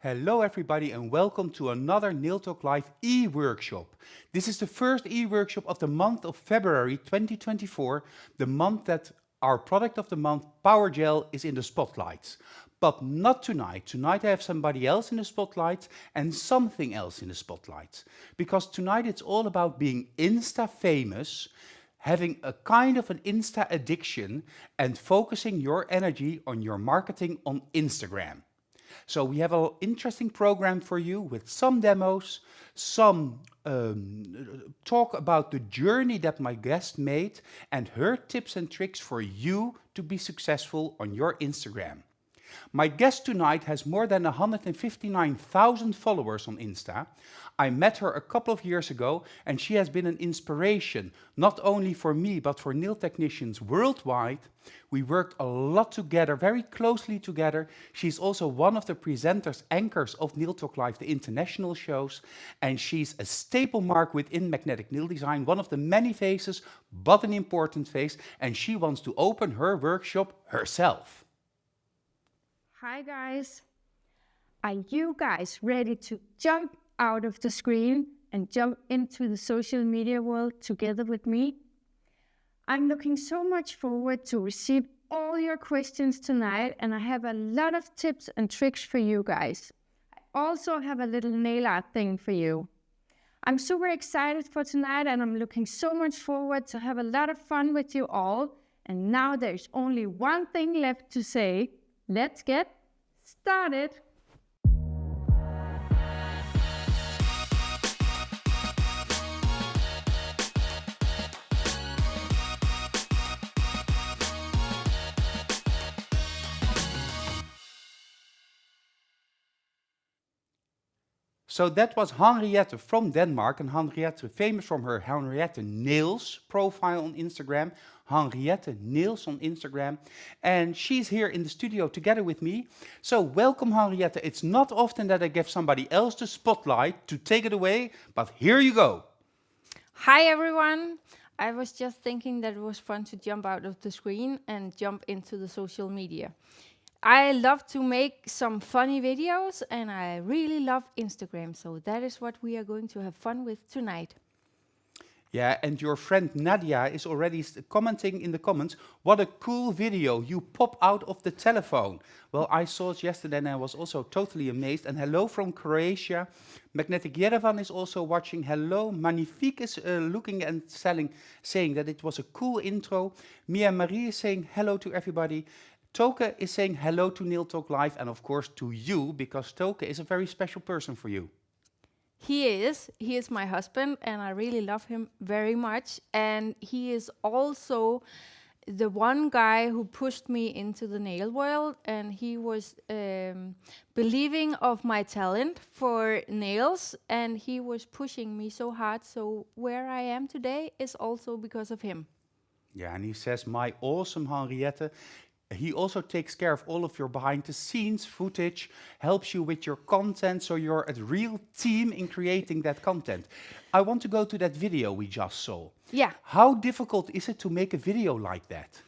Hello everybody and welcome to another Nail Talk Live e-workshop. This is the first e-workshop of the month of February 2024, the month that our product of the month, Power Gel, is in the spotlights. But not tonight. Tonight I have somebody else in the spotlights and something else in the spotlights. Because tonight it's all about being Insta famous, having a kind of an Insta addiction and focusing your energy on your marketing on Instagram. So we have an interesting program for you with some demos, some talk about the journey that my guest made and her tips and tricks for you to be successful on your Instagram. My guest tonight has more than 159,000 followers on Insta. I met her a couple of years ago and she has been an inspiration, not only for me, but for nail technicians worldwide. We worked a lot together, very closely together. She's also one of the presenters, anchors of Nail Talk Live, the international shows. And she's a staple mark within magnetic nail design, one of the many faces, but an important face. And she wants to open her workshop herself. Hi guys, are you guys ready to jump out of the screen and jump into the social media world together with me? I'm looking so much forward to receive all your questions tonight, and I have a lot of tips and tricks for you guys. I also have a little nail art thing for you. I'm super excited for tonight and I'm looking so much forward to have a lot of fun with you all. And now there's only one thing left to say. Let's get started. So that was Henriette from Denmark, and Henriette, famous from her Henriette Nails profile on Instagram, Henriette Nails on Instagram, and she's here in the studio together with me. So welcome Henriette, it's not often that I give somebody else the spotlight to take it away, but here you go. Hi everyone, I was just thinking that it was fun to jump out of the screen and jump into the social media. I love to make some funny videos and I really love Instagram, so that is what we are going to have fun with tonight. Yeah, and your friend Nadia is already commenting in the comments, what a cool video, you pop out of the telephone. Well, I saw it yesterday and I was also totally amazed. And hello from Croatia. Magnetic Yerevan is also watching. Hello, Magnifique is looking and saying that it was a cool intro. Mia Marie is saying hello to everybody. Toke is saying hello to Nail Talk Live and of course to you, because Toke is a very special person for you. He is my husband and I really love him very much, and he is also the one guy who pushed me into the nail world, and he was believing of my talent for nails and he was pushing me so hard, so where I am today is also because of him. Yeah, and he says, my awesome Henriette. He also takes care of all of your behind the scenes footage, helps you with your content, so you're a real team in creating that content. I want to go to that video we just saw. Yeah. How difficult is it to make a video like that?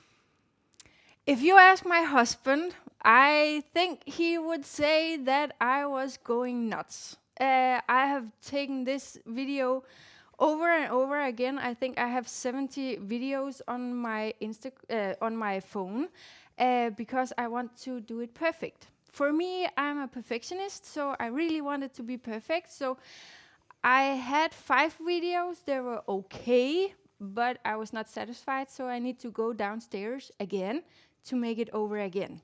If you ask my husband, I think he would say that I was going nuts. I have taken this video over and over again. I think I have 70 videos on my phone. Because I want to do it perfect. For me, I'm a perfectionist, so I really wanted to be perfect. So I had 5 videos, they were okay, but I was not satisfied, so I need to go downstairs again to make it over again.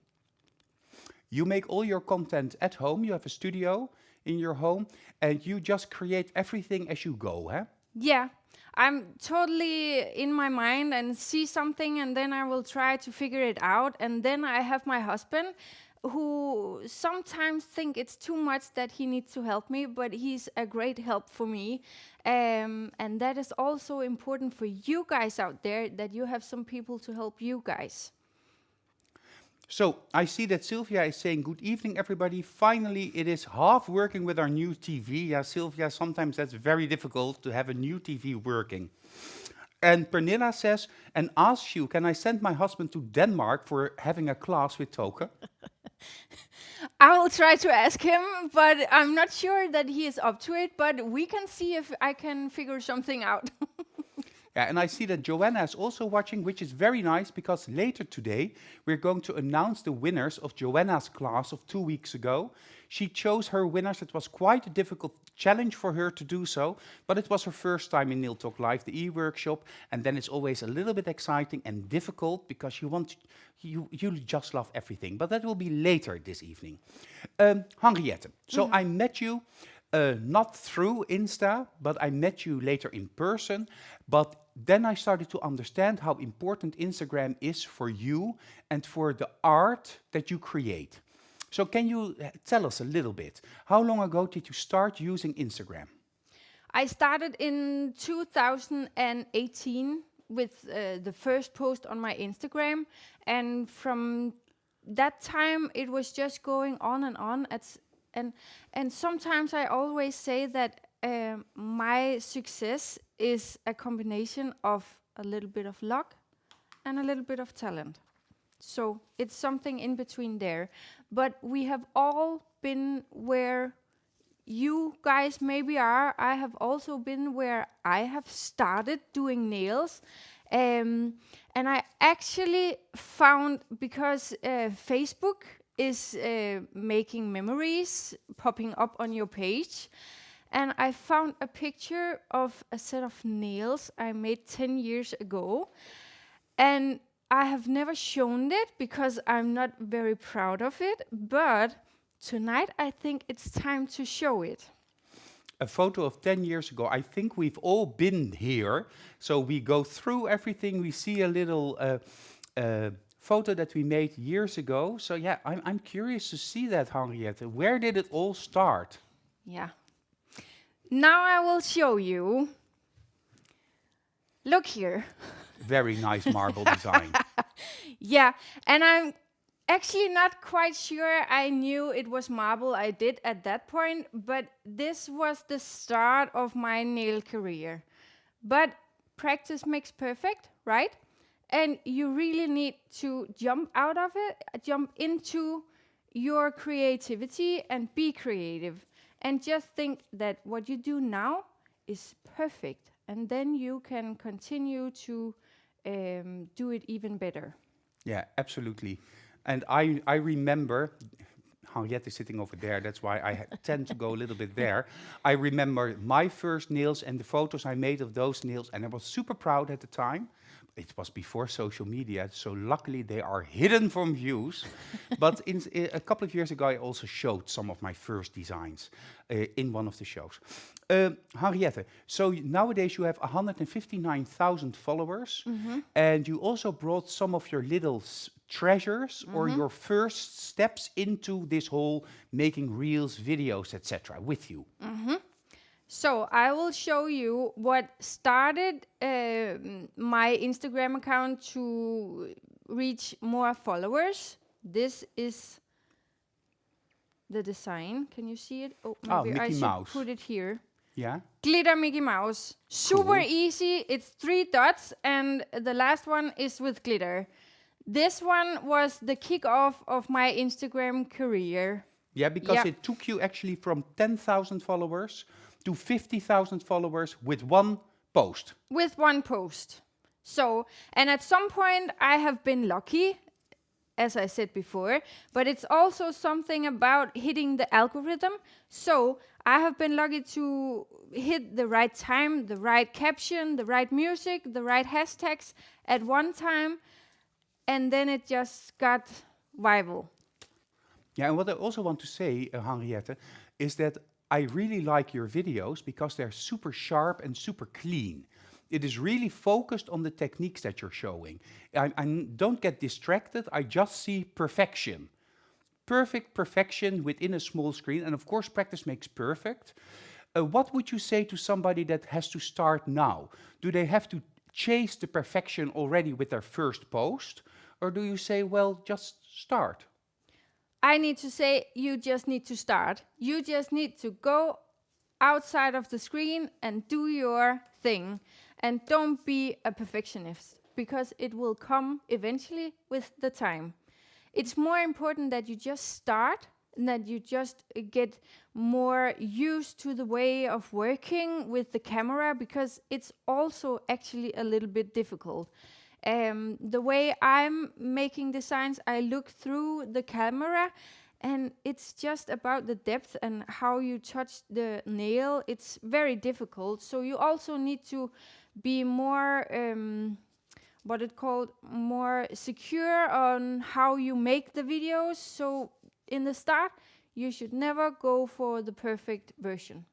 You make all your content at home, you have a studio in your home, and you just create everything as you go, huh? Yeah. I'm totally in my mind and see something and then I will try to figure it out, and then I have my husband who sometimes think it's too much that he needs to help me, but he's a great help for me, and that is also important for you guys out there, that you have some people to help you guys. So I see that Sylvia is saying, good evening, everybody. Finally, it is half working with our new TV. Yeah, Sylvia, sometimes that's very difficult to have a new TV working. And Pernilla says, and asks you, can I send my husband to Denmark for having a class with Toke? I will try to ask him, but I'm not sure that he is up to it, but we can see if I can figure something out. Yeah, and I see that Joanna is also watching, which is very nice because later today we're going to announce the winners of Joanna's class of 2 weeks ago. She chose her winners. It was quite a difficult challenge for her to do so, but it was her first time in Neil Talk Live, the e-workshop, and then it's always a little bit exciting and difficult because you just love everything. But that will be later this evening. Henriette, so I met you not through Insta, but I met you later in person. But then I started to understand how important Instagram is for you and for the art that you create. So can you tell us a little bit? How long ago did you start using Instagram? I started in 2018 with the first post on my Instagram, and from that time it was just going on and on. And sometimes I always say that my success is a combination of a little bit of luck and a little bit of talent. So it's something in between there. But we have all been where you guys maybe are. I have also been where I have started doing nails. And I actually found, because Facebook is making memories popping up on your page, and I found a picture of a set of nails I made 10 years ago. And I have never shown it because I'm not very proud of it, but tonight I think it's time to show it. A photo of 10 years ago. I think we've all been here. So we go through everything. We see a little photo that we made years ago. So yeah, I'm curious to see that, Henriette. Where did it all start? Yeah. Now I will show you. Look here. Very nice marble design. Yeah, and I'm actually not quite sure I knew it was marble I did at that point, but this was the start of my nail career. But practice makes perfect, right? And you really need to jump out of it, jump into your creativity and be creative. And just think that what you do now is perfect. And then you can continue to do it even better. Yeah, absolutely. And I remember, Henriette is sitting over there, that's why I tend to go a little bit there. I remember my first nails and the photos I made of those nails, and I was super proud at the time. It was before social media, so luckily they are hidden from views. But a couple of years ago, I also showed some of my first designs in one of the shows. Henriette, so nowadays you have 159,000 followers, and you also brought some of your little treasures or your first steps into this whole making reels, videos, etc. with you. So I will show you what started my Instagram account to reach more followers. This is the design. Can you see it? Oh, maybe I Mickey should Mouse. put it here. Yeah. Glitter Mickey Mouse. Super Cool. easy. It's 3 dots, and the last one is with glitter. This one was the kickoff of my Instagram career. Yeah, because Yeah. it took you actually from 10,000 followers to 50,000 followers with one post. With one post. So, and at some point I have been lucky, as I said before, but it's also something about hitting the algorithm. So I have been lucky to hit the right time, the right caption, the right music, the right hashtags at one time, and then it just got viral. Yeah, and what I also want to say, Henriette, is that I really like your videos because they're super sharp and super clean. It is really focused on the techniques that you're showing. I don't get distracted, I just see perfection. Perfect perfection within a small screen, and of course practice makes perfect. What would you say to somebody that has to start now? Do they have to chase the perfection already with their first post? Or do you say, well, just start? I need to say, you just need to start. You just need to go outside of the screen and do your thing. And don't be a perfectionist, because it will come eventually with the time. It's more important that you just start and that you just get more used to the way of working with the camera, because it's also actually a little bit difficult. The way I'm making designs, I look through the camera, and it's just about the depth and how you touch the nail. It's very difficult. So you also need to be more, what it called, more secure on how you make the videos. So in the start, you should never go for the perfect version.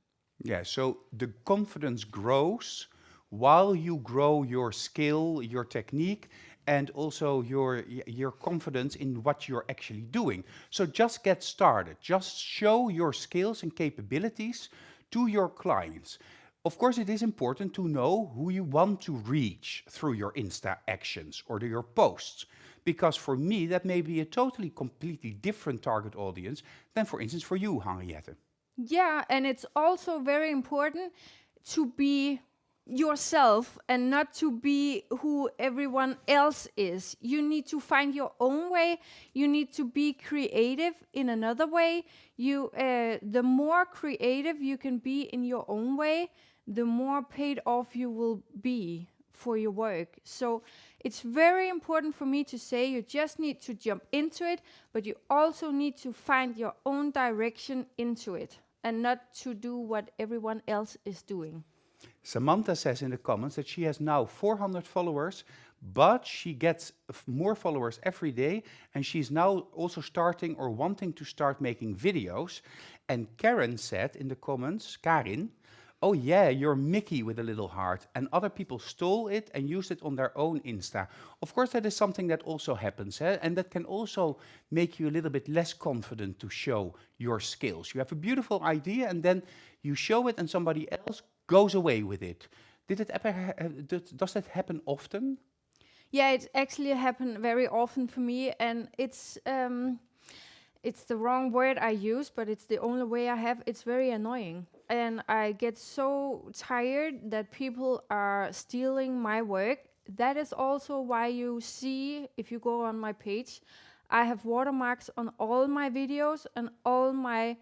Yeah, so the confidence grows while you grow your skill, your technique, and also your confidence in what you're actually doing. So just get started. Just show your skills and capabilities to your clients. Of course, it is important to know who you want to reach through your Insta actions or your posts. Because for me, that may be a totally, completely different target audience than, for instance, for you, Henriette. Yeah, and it's also very important to be yourself and not to be who everyone else is. You need to find your own way. You need to be creative in another way. The more creative you can be in your own way, the more paid off you will be for your work. So it's very important for me to say you just need to jump into it, but you also need to find your own direction into it and not to do what everyone else is doing. Samantha says in the comments that she has now 400 followers, but she gets more followers every day, and she's now also starting or wanting to start making videos. And Karen said in the comments, Karin, oh yeah, you're Mickey with a little heart, and other people stole it and used it on their own Insta. Of course, that is something that also happens, and that can also make you a little bit less confident to show your skills. You have a beautiful idea, and then you show it, and somebody else goes away with it. Did it ever? Does that happen often? Yeah, it actually happened very often for me, and it's the wrong word I use, but it's the only way I have. It's very annoying, and I get so tired that people are stealing my work. That is also why you see, if you go on my page, I have watermarks on all my videos and all my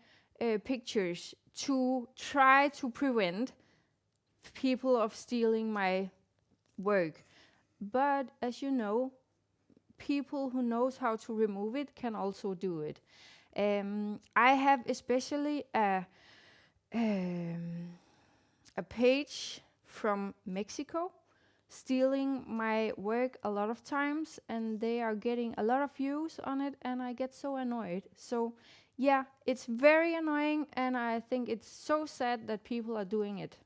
pictures to try to prevent people of stealing my work. But as you know, people who knows how to remove it can also do it. I have especially a page from Mexico stealing my work a lot of times, and they are getting a lot of views on it, and I get so annoyed. So yeah, it's very annoying, and I think it's so sad that people are doing it.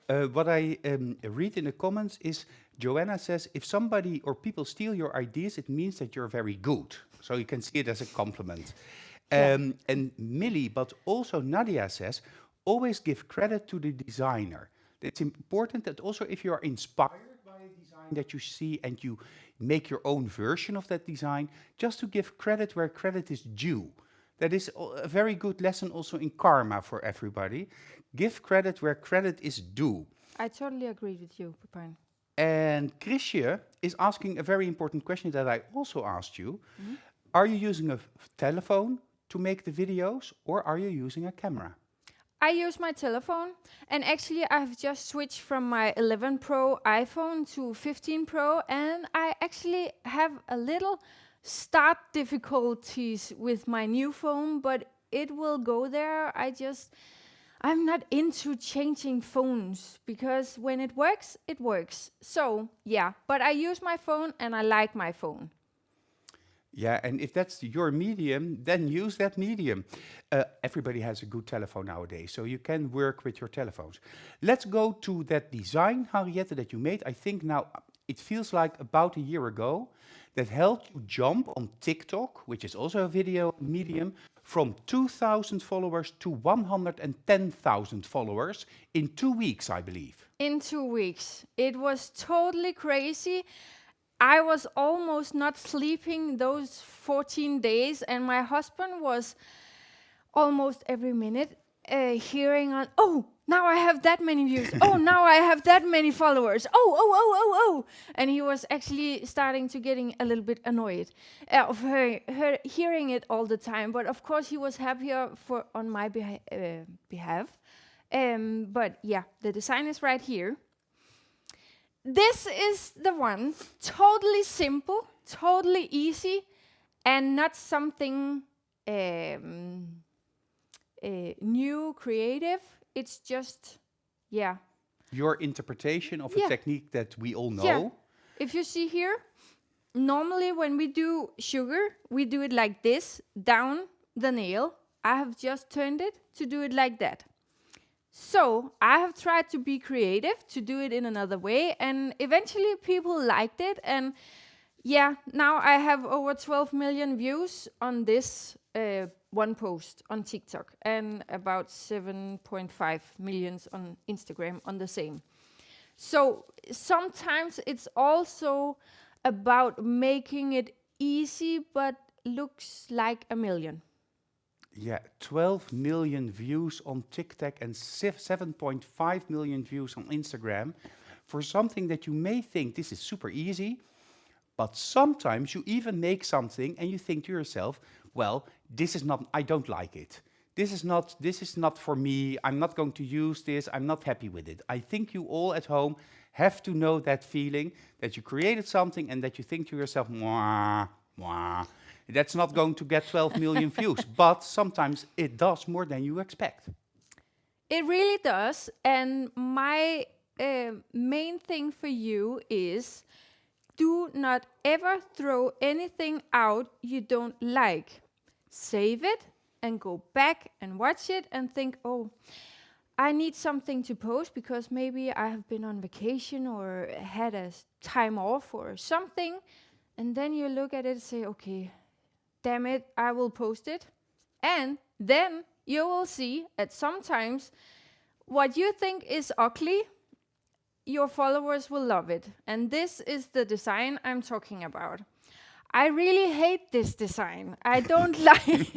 What I read in the comments is Joanna says, if somebody or people steal your ideas, it means that you're very good. So you can see it as a compliment. And Millie, but also Nadia says, always give credit to the designer. It's important that also if you are inspired by a design that you see and you make your own version of that design, just to give credit where credit is due. That is a very good lesson also in karma for everybody. Give credit where credit is due. I totally agree with you, Pepijn. And Chrisje is asking a very important question that I also asked you. Mm-hmm. Are you using a telephone to make the videos, or are you using a camera? I use my telephone, and actually I've just switched from my 11 Pro iPhone to 15 Pro, and I actually have a little start difficulties with my new phone, but it will go there. I'm not into changing phones, because when it works, it works. So yeah, but I use my phone and I like my phone. Yeah, and if that's your medium, then use that medium. Everybody has a good telephone nowadays, so you can work with your telephones. Let's go to that design, Henriette, that you made. I think now it feels like about a year ago, that helped you jump on TikTok, which is also a video medium, from 2,000 followers to 110,000 followers in 2 weeks, I believe. In 2 weeks. It was totally crazy. I was almost not sleeping those 14 days, and my husband was almost every minute hearing on, oh, now I have that many views. Oh, now I have that many followers. Oh. And he was actually starting to getting a little bit annoyed of her hearing it all the time. But of course, he was happier for on my behalf. But yeah, the design is right here. This is the one, totally simple, totally easy, and not something new, creative. It's just, yeah. Your interpretation of a technique that we all know. Yeah. If you see here, normally when we do sugar, we do it like this, down the nail. I have just turned it to do it like that. So I have tried to be creative, to do it in another way, and eventually people liked it. And yeah, now I have over 12 million views on this one post on TikTok, and about 7.5 millions on Instagram on the same. So sometimes it's also about making it easy, but looks like a million. Yeah, 12 million views on TikTok and 7.5 million views on Instagram for something that you may think this is super easy, but sometimes you even make something and you think to yourself, well, this is not, I don't like it. This is not for me. I'm not going to use this. I'm not happy with it. I think you all at home have to know that feeling that you created something and that you think to yourself, mwah, mwah. That's not going to get 12 million views, but sometimes it does more than you expect. It really does. And my main thing for you is do not ever throw anything out you don't like. Save it and go back and watch it and think, oh, I need something to post because maybe I have been on vacation or had a time off or something. And then you look at it and say, okay, damn it, I will post it. And then you will see at sometimes what you think is ugly, your followers will love it. And this is the design I'm talking about. I really hate this design. I don't like.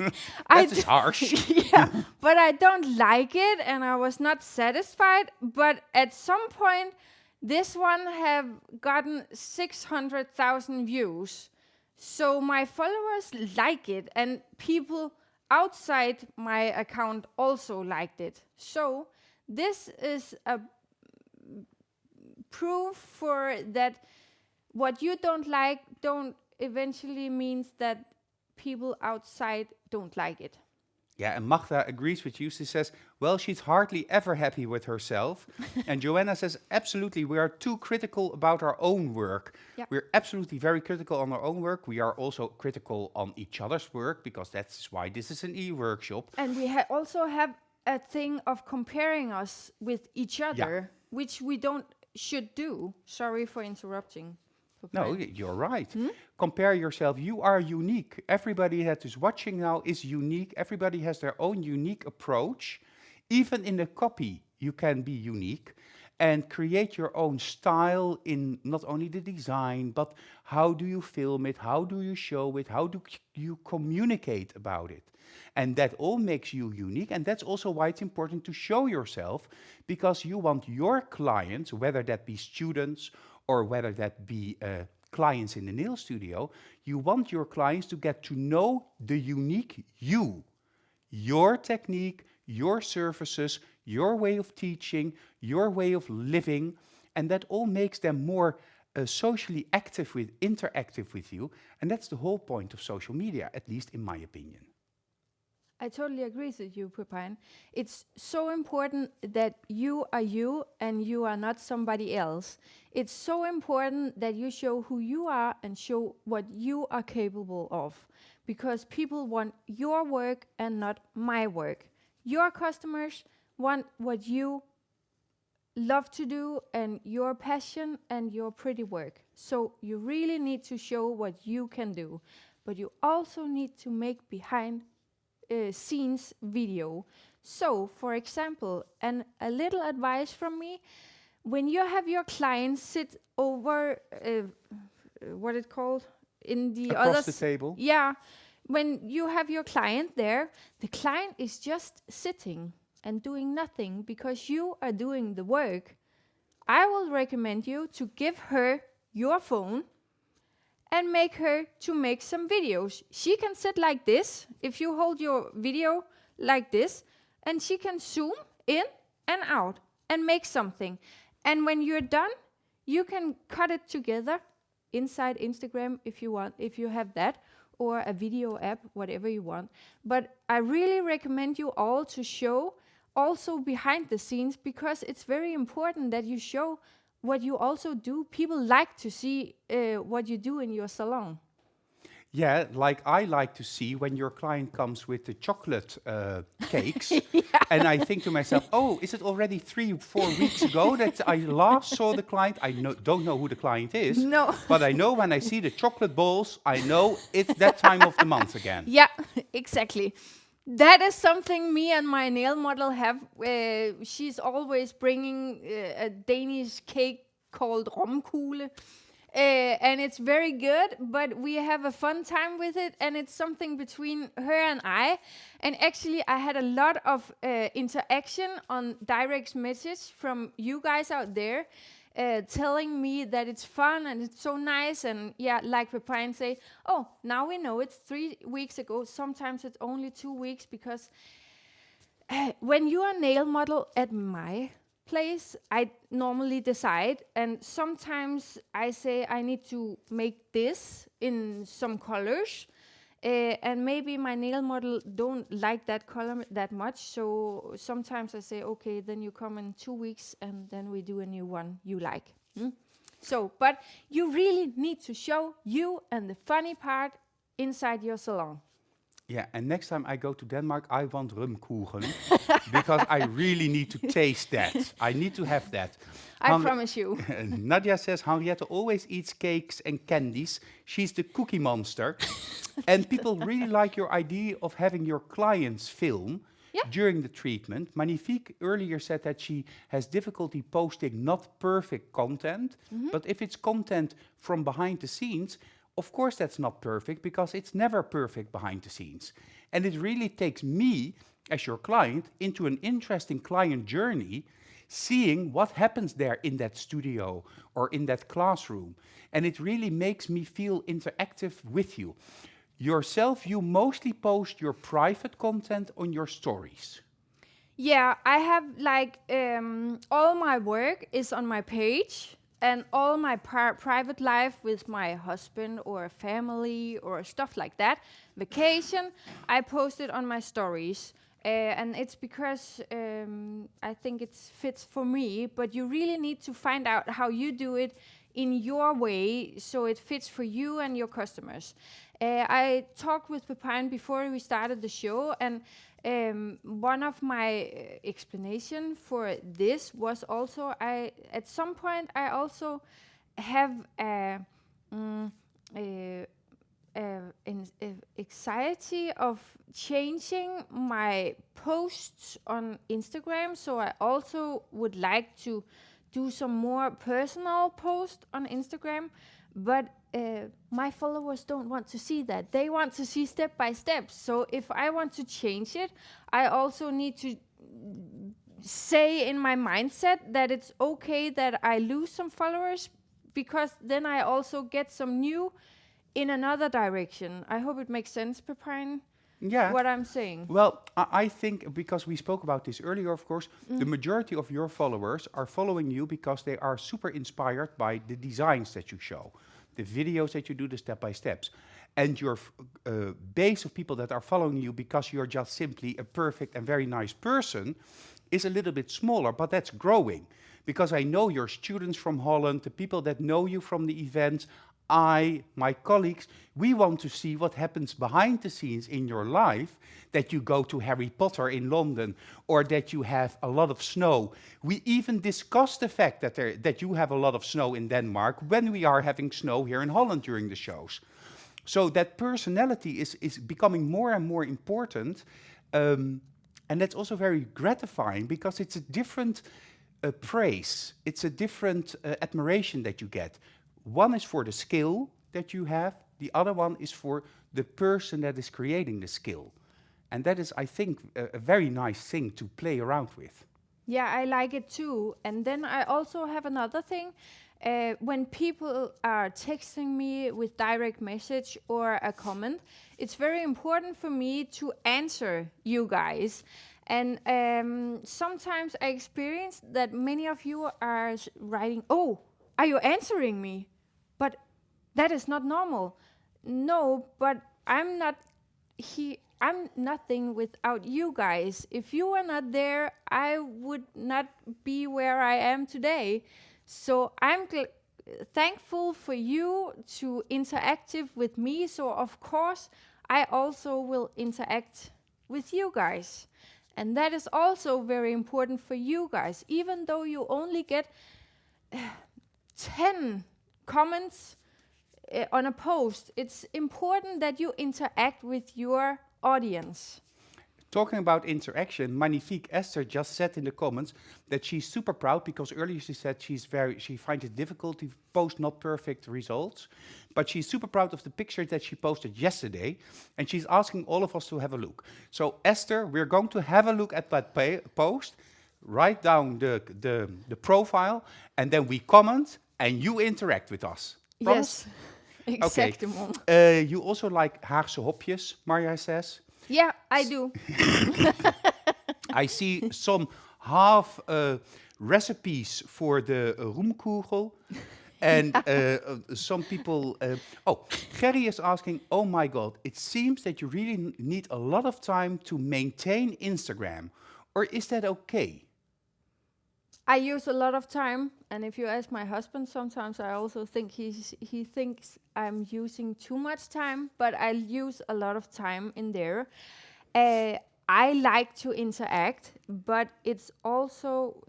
That's harsh. Yeah, but I don't like it, and I was not satisfied. But at some point, this one have gotten 600,000 views, so my followers like it, and people outside my account also liked it. So this is a proof for that. What you don't like don't eventually means that people outside don't like it. Yeah, and Magda agrees with you. She says, well, she's hardly ever happy with herself. And Joanna says, absolutely, we are too critical about our own work. Yep. We're absolutely very critical on our own work. We are also critical on each other's work, because that's why this is an e-workshop. And we also have a thing of comparing us with each other, which we should do. Sorry for interrupting. No, you're right. Compare yourself. You are unique. Everybody that is watching now is unique. Everybody has their own unique approach. Even in the copy, you can be unique and create your own style in not only the design, but how do you film it? How do you show it? How do you communicate about it? And that all makes you unique. And that's also why it's important to show yourself, because you want your clients, whether that be students or whether that be clients in the nail studio, you want your clients to get to know the unique you, your technique, your services, your way of teaching, your way of living, and that all makes them more socially active, interactive with you, and that's the whole point of social media, at least in my opinion. I totally agree with you, Pepijn. It's so important that you are you and you are not somebody else. It's so important that you show who you are and show what you are capable of, because people want your work and not my work. Your customers want what you love to do and your passion and your pretty work. So you really need to show what you can do, but you also need to make behind scenes video. So, for example, a little advice from me: when you have your clients sit over, what it called in the across the table. Yeah, when you have your client there, the client is just sitting, and doing nothing because you are doing the work, I will recommend you to give her your phone and make her to make some videos. She can sit like this, if you hold your video like this, and she can zoom in and out and make something. And when you're done, you can cut it together inside Instagram if you want, if you have that, or a video app, whatever you want. But I really recommend you all to show also behind the scenes, because it's very important that you show what you also do. People like to see what you do in your salon. Yeah, like I like to see when your client comes with the chocolate cakes, and I think to myself, oh, is it already 3-4 weeks ago that I last saw the client? I don't know who the client is, No. but I know when I see the chocolate balls, I know it's that time of the month again. Yeah, exactly. That is something me and my nail model have. She's always bringing a Danish cake called romkugle. And it's very good, but we have a fun time with it, and it's something between her and I. And actually, I had a lot of interaction on direct message from you guys out there, telling me that it's fun and it's so nice. And yeah, like Pepijn say, oh, now we know it's 3 weeks ago. Sometimes it's only 2 weeks, because when you are a nail model at my place, I normally decide, and sometimes I say I need to make this in some colors, and maybe my nail model don't like that color that much, so sometimes I say, okay, then you come in 2 weeks and then we do a new one you like. So, but you really need to show you and the funny part inside your salon. Yeah, and next time I go to Denmark, I want rumkuchen, because I really need to taste that. I need to have that. I promise you. Nadia says Henriette always eats cakes and candies. She's the cookie monster. And people really like your idea of having your clients film during the treatment. Magnifique earlier said that she has difficulty posting not perfect content, but if it's content from behind the scenes, of course that's not perfect, because it's never perfect behind the scenes. And it really takes me, as your client, into an interesting client journey, seeing what happens there in that studio or in that classroom. And it really makes me feel interactive with you. Yourself, you mostly post your private content on your stories. Yeah, I have like all my work is on my page, and all my private life with my husband or family or stuff like that, vacation, I post it on my stories. And it's because I think it fits for me, but you really need to find out how you do it in your way so it fits for you and your customers. I talked with Pepijn before we started the show, and one of my explanation for this was also at some point I also have anxiety of changing my posts on Instagram, so I also would like to do some more personal posts on Instagram, but my followers don't want to see that. They want to see step by step. So if I want to change it, I also need to say in my mindset that it's okay that I lose some followers, because then I also get some new in another direction. I hope it makes sense, Pepijn. Yeah. What I'm saying. Well, I think, because we spoke about this earlier, of course, the majority of your followers are following you because they are super inspired by the designs that you show, the videos that you do, the step-by-steps. And your base of people that are following you because you're just simply a perfect and very nice person is a little bit smaller, but that's growing. Because I know your students from Holland, the people that know you from the events, my colleagues, we want to see what happens behind the scenes in your life, that you go to Harry Potter in London, or that you have a lot of snow. We even discussed the fact that you have a lot of snow in Denmark when we are having snow here in Holland during the shows. So that personality is becoming more and more important, and that's also very gratifying, because it's a different praise, it's a different admiration that you get. One is for the skill that you have, the other one is for the person that is creating the skill. And that is, I think, a very nice thing to play around with. Yeah, I like it too. And then I also have another thing. When people are texting me with direct message or a comment, it's very important for me to answer you guys. And sometimes I experience that many of you are writing, "Oh, are you answering me?" But that is not normal. No, but I'm nothing without you guys. If you were not there, I would not be where I am today. So I'm thankful for you to interactive with me. So of course, I also will interact with you guys. And that is also very important for you guys. Even though you only get 10 comments on a post, it's important that you interact with your audience. Talking about interaction, Magnifique Esther just said in the comments that she's super proud because earlier she said she finds it difficult to post not perfect results, but she's super proud of the picture that she posted yesterday, and she's asking all of us to have a look. So Esther, we're going to have a look at that post, write down the profile, and then we comment and you interact with us. Promise? Yes, Okay. exactement. You also like Haagse hopjes, Marja says. Yeah, I do. I see some half recipes for the roomkugel. And some people... Gerry is asking, oh my God, it seems that you really need a lot of time to maintain Instagram. Or is that okay? I use a lot of time, and if you ask my husband, sometimes I also think he thinks I'm using too much time, but I use a lot of time in there. I like to interact, but it's also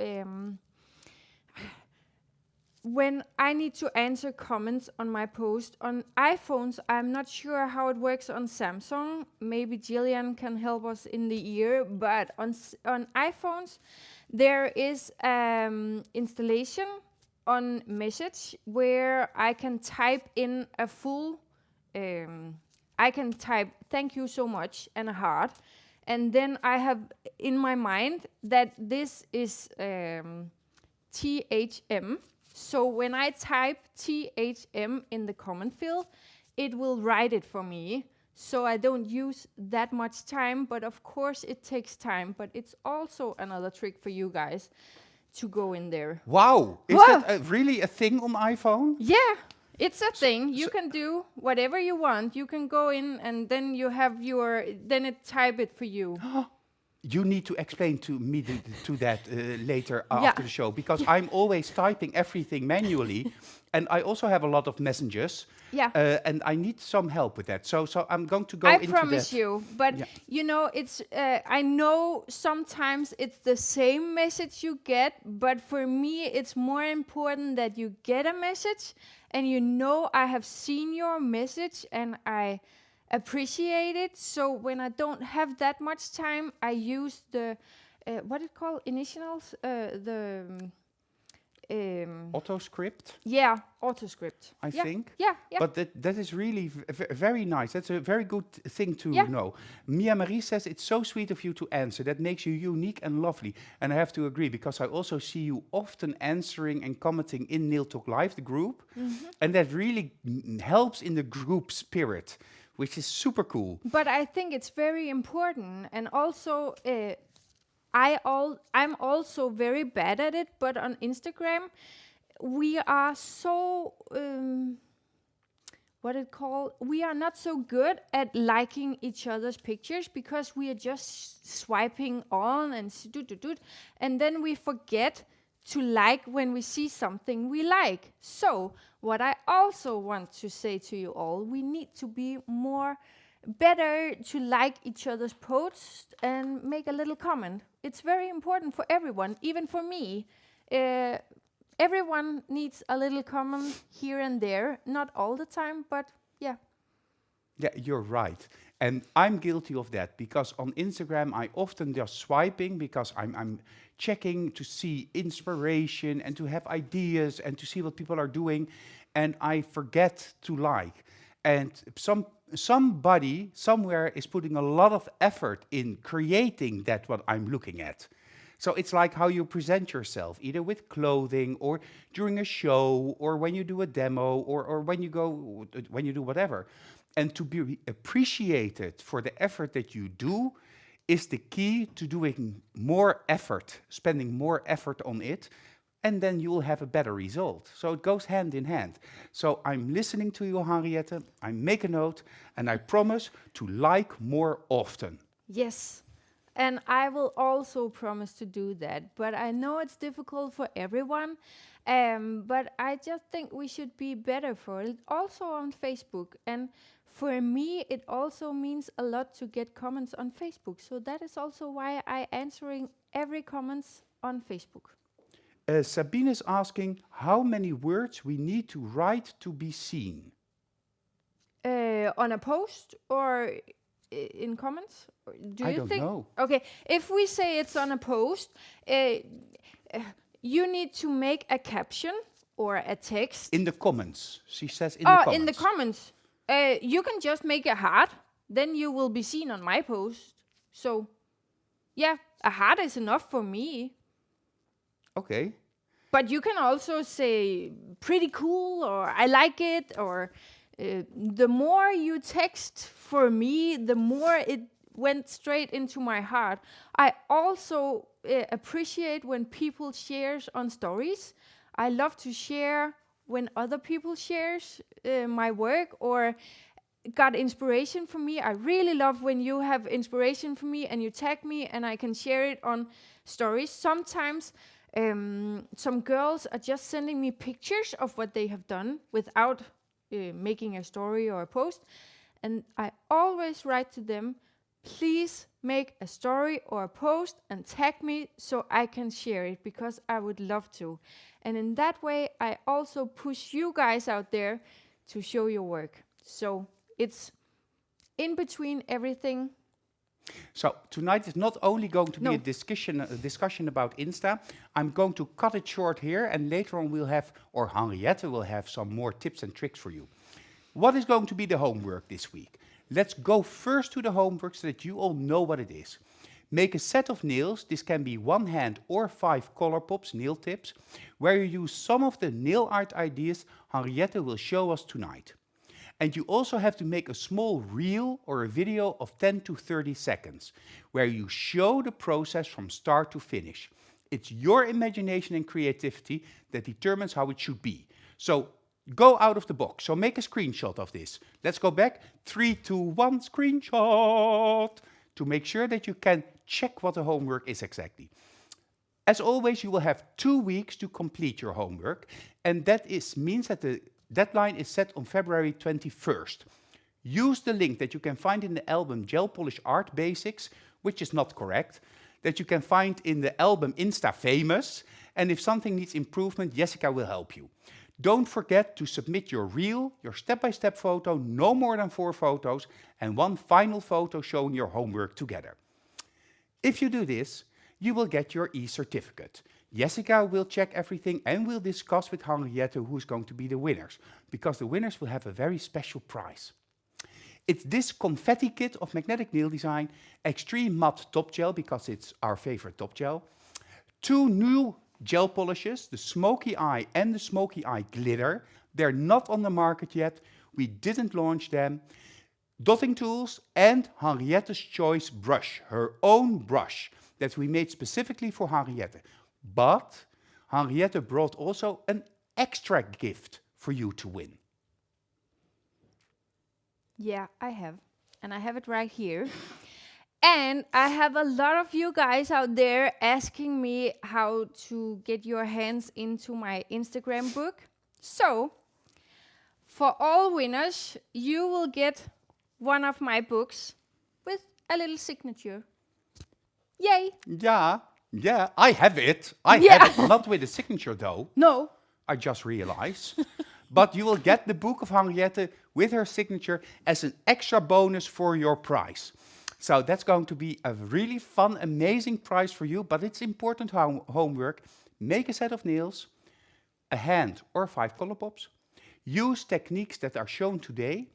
when I need to answer comments on my post on iPhones. I'm not sure how it works on Samsung. Maybe Jillian can help us in the ear, but on iPhones, there is installation on message where I can type in a full, I can type thank you so much and a heart. And then I have in my mind that this is THM. So when I type THM in the comment field, it will write it for me. So I don't use that much time, but of course it takes time. But it's also another trick for you guys to go in there. Wow, is Whoa. that really a thing on iPhone? Yeah, it's a thing. You can do whatever you want. You can go in and then you have then it type it for you. You need to explain to me that later after the show, because I'm always typing everything manually, and I also have a lot of messages, and I need some help with that. So I'm going to go into that. I promise you, but you know, it's I know sometimes it's the same message you get, but for me, it's more important that you get a message, and you know I have seen your message, and I appreciate it. So when I don't have that much time, I use the what it called initials, Autoscript, autoscript. I think. Yeah. But that is really very nice. That's a very good thing to know. Mia Marie says, it's so sweet of you to answer. That makes you unique and lovely. And I have to agree, because I also see you often answering and commenting in Nail Talk Live, the group. And that really helps in the group spirit, which is super cool. But I think it's very important, and also I'm also very bad at it. But on Instagram, we are so we are not so good at liking each other's pictures, because we are just swiping on and and then we forget to like when we see something we like. So what I also want to say to you all, we need to be better to like each other's posts and make a little comment. It's very important for everyone, even for me. Everyone needs a little comment here and there, not all the time, but yeah. Yeah, you're right. And I'm guilty of that, because on Instagram I often just swiping, because I'm checking to see inspiration and to have ideas and to see what people are doing, and I forget to like. And some somebody somewhere is putting a lot of effort in creating that what I'm looking at. So it's like how you present yourself, either with clothing or during a show or when you do a demo or when you go, when you do whatever. And to be appreciated for the effort that you do is the key to doing more effort, spending more effort on it, and then you will have a better result. So it goes hand in hand. So I'm listening to you, Henriette, I make a note, and I promise to like more often. Yes. And I will also promise to do that. But I know it's difficult for everyone. But I just think we should be better for it. Also on Facebook. And for me, it also means a lot to get comments on Facebook. So that is also why I answering every comments on Facebook. Sabine is asking how many words we need to write to be seen. On a post or in comments? Or do I you don't think? know. Okay, if we say it's on a post, you need to make a caption or a text. In the comments, she says in the comments. In the comments. You can just make a heart, then you will be seen on my post. So, yeah, a heart is enough for me. Okay. But you can also say pretty cool or I like it or the more you text for me, the more it went straight into my heart. I also appreciate when people shares on stories. I love to share when other people shares my work or got inspiration from me. I really love when you have inspiration from me and you tag me and I can share it on stories. Sometimes some girls are just sending me pictures of what they have done without making a story or a post. And I always write to them, please make a story or a post and tag me so I can share it because I would love to. And in that way, I also push you guys out there to show your work. So it's in between everything. So tonight is not only going to be a discussion about Insta. I'm going to cut it short here, and later on we'll have, or Henriette will have some more tips and tricks for you. What is going to be the homework this week? Let's go first to the homework so that you all know what it is. Make a set of nails. This can be one hand or 5 color pops, nail tips, where you use some of the nail art ideas Henriette will show us tonight. And you also have to make a small reel or a video of 10 to 30 seconds, where you show the process from start to finish. It's your imagination and creativity that determines how it should be. So go out of the box. So make a screenshot of this. Let's go back. 3, 2, 1, screenshot, to make sure that you can check what the homework is exactly. As always, you will have 2 weeks to complete your homework, and that means that the deadline is set on February 21st. Use the link that you can find in the album Gel Polish Art Basics, which is not correct, that you can find in the album Insta Famous, and if something needs improvement, Jessica will help you. Don't forget to submit your reel, your step-by-step photo, no more than 4 photos, and 1 final photo showing your homework together. If you do this, you will get your e-certificate. Jessica will check everything and will discuss with Henriette who's going to be the winners, because the winners will have a very special prize. It's this confetti kit of magnetic nail design, extreme matte top gel, because it's our favorite top gel, 2 new gel polishes, the Smoky Eye and the Smoky Eye Glitter. They're not on the market yet. We didn't launch them. Dotting tools and Henriette's Choice brush, her own brush that we made specifically for Henriette. But Henriette brought also an extra gift for you to win. Yeah, I have. And I have it right here. And I have a lot of you guys out there asking me how to get your hands into my Instagram book. So, for all winners, you will get one of my books with a little signature. Yay! Yeah, I have it. I have it, not with a signature though. No. I just realized. But you will get the book of Henriette with her signature as an extra bonus for your prize. So that's going to be a really fun, amazing prize for you, but it's important homework. Make a set of nails, a hand or 5 color pops. Use techniques that are shown today.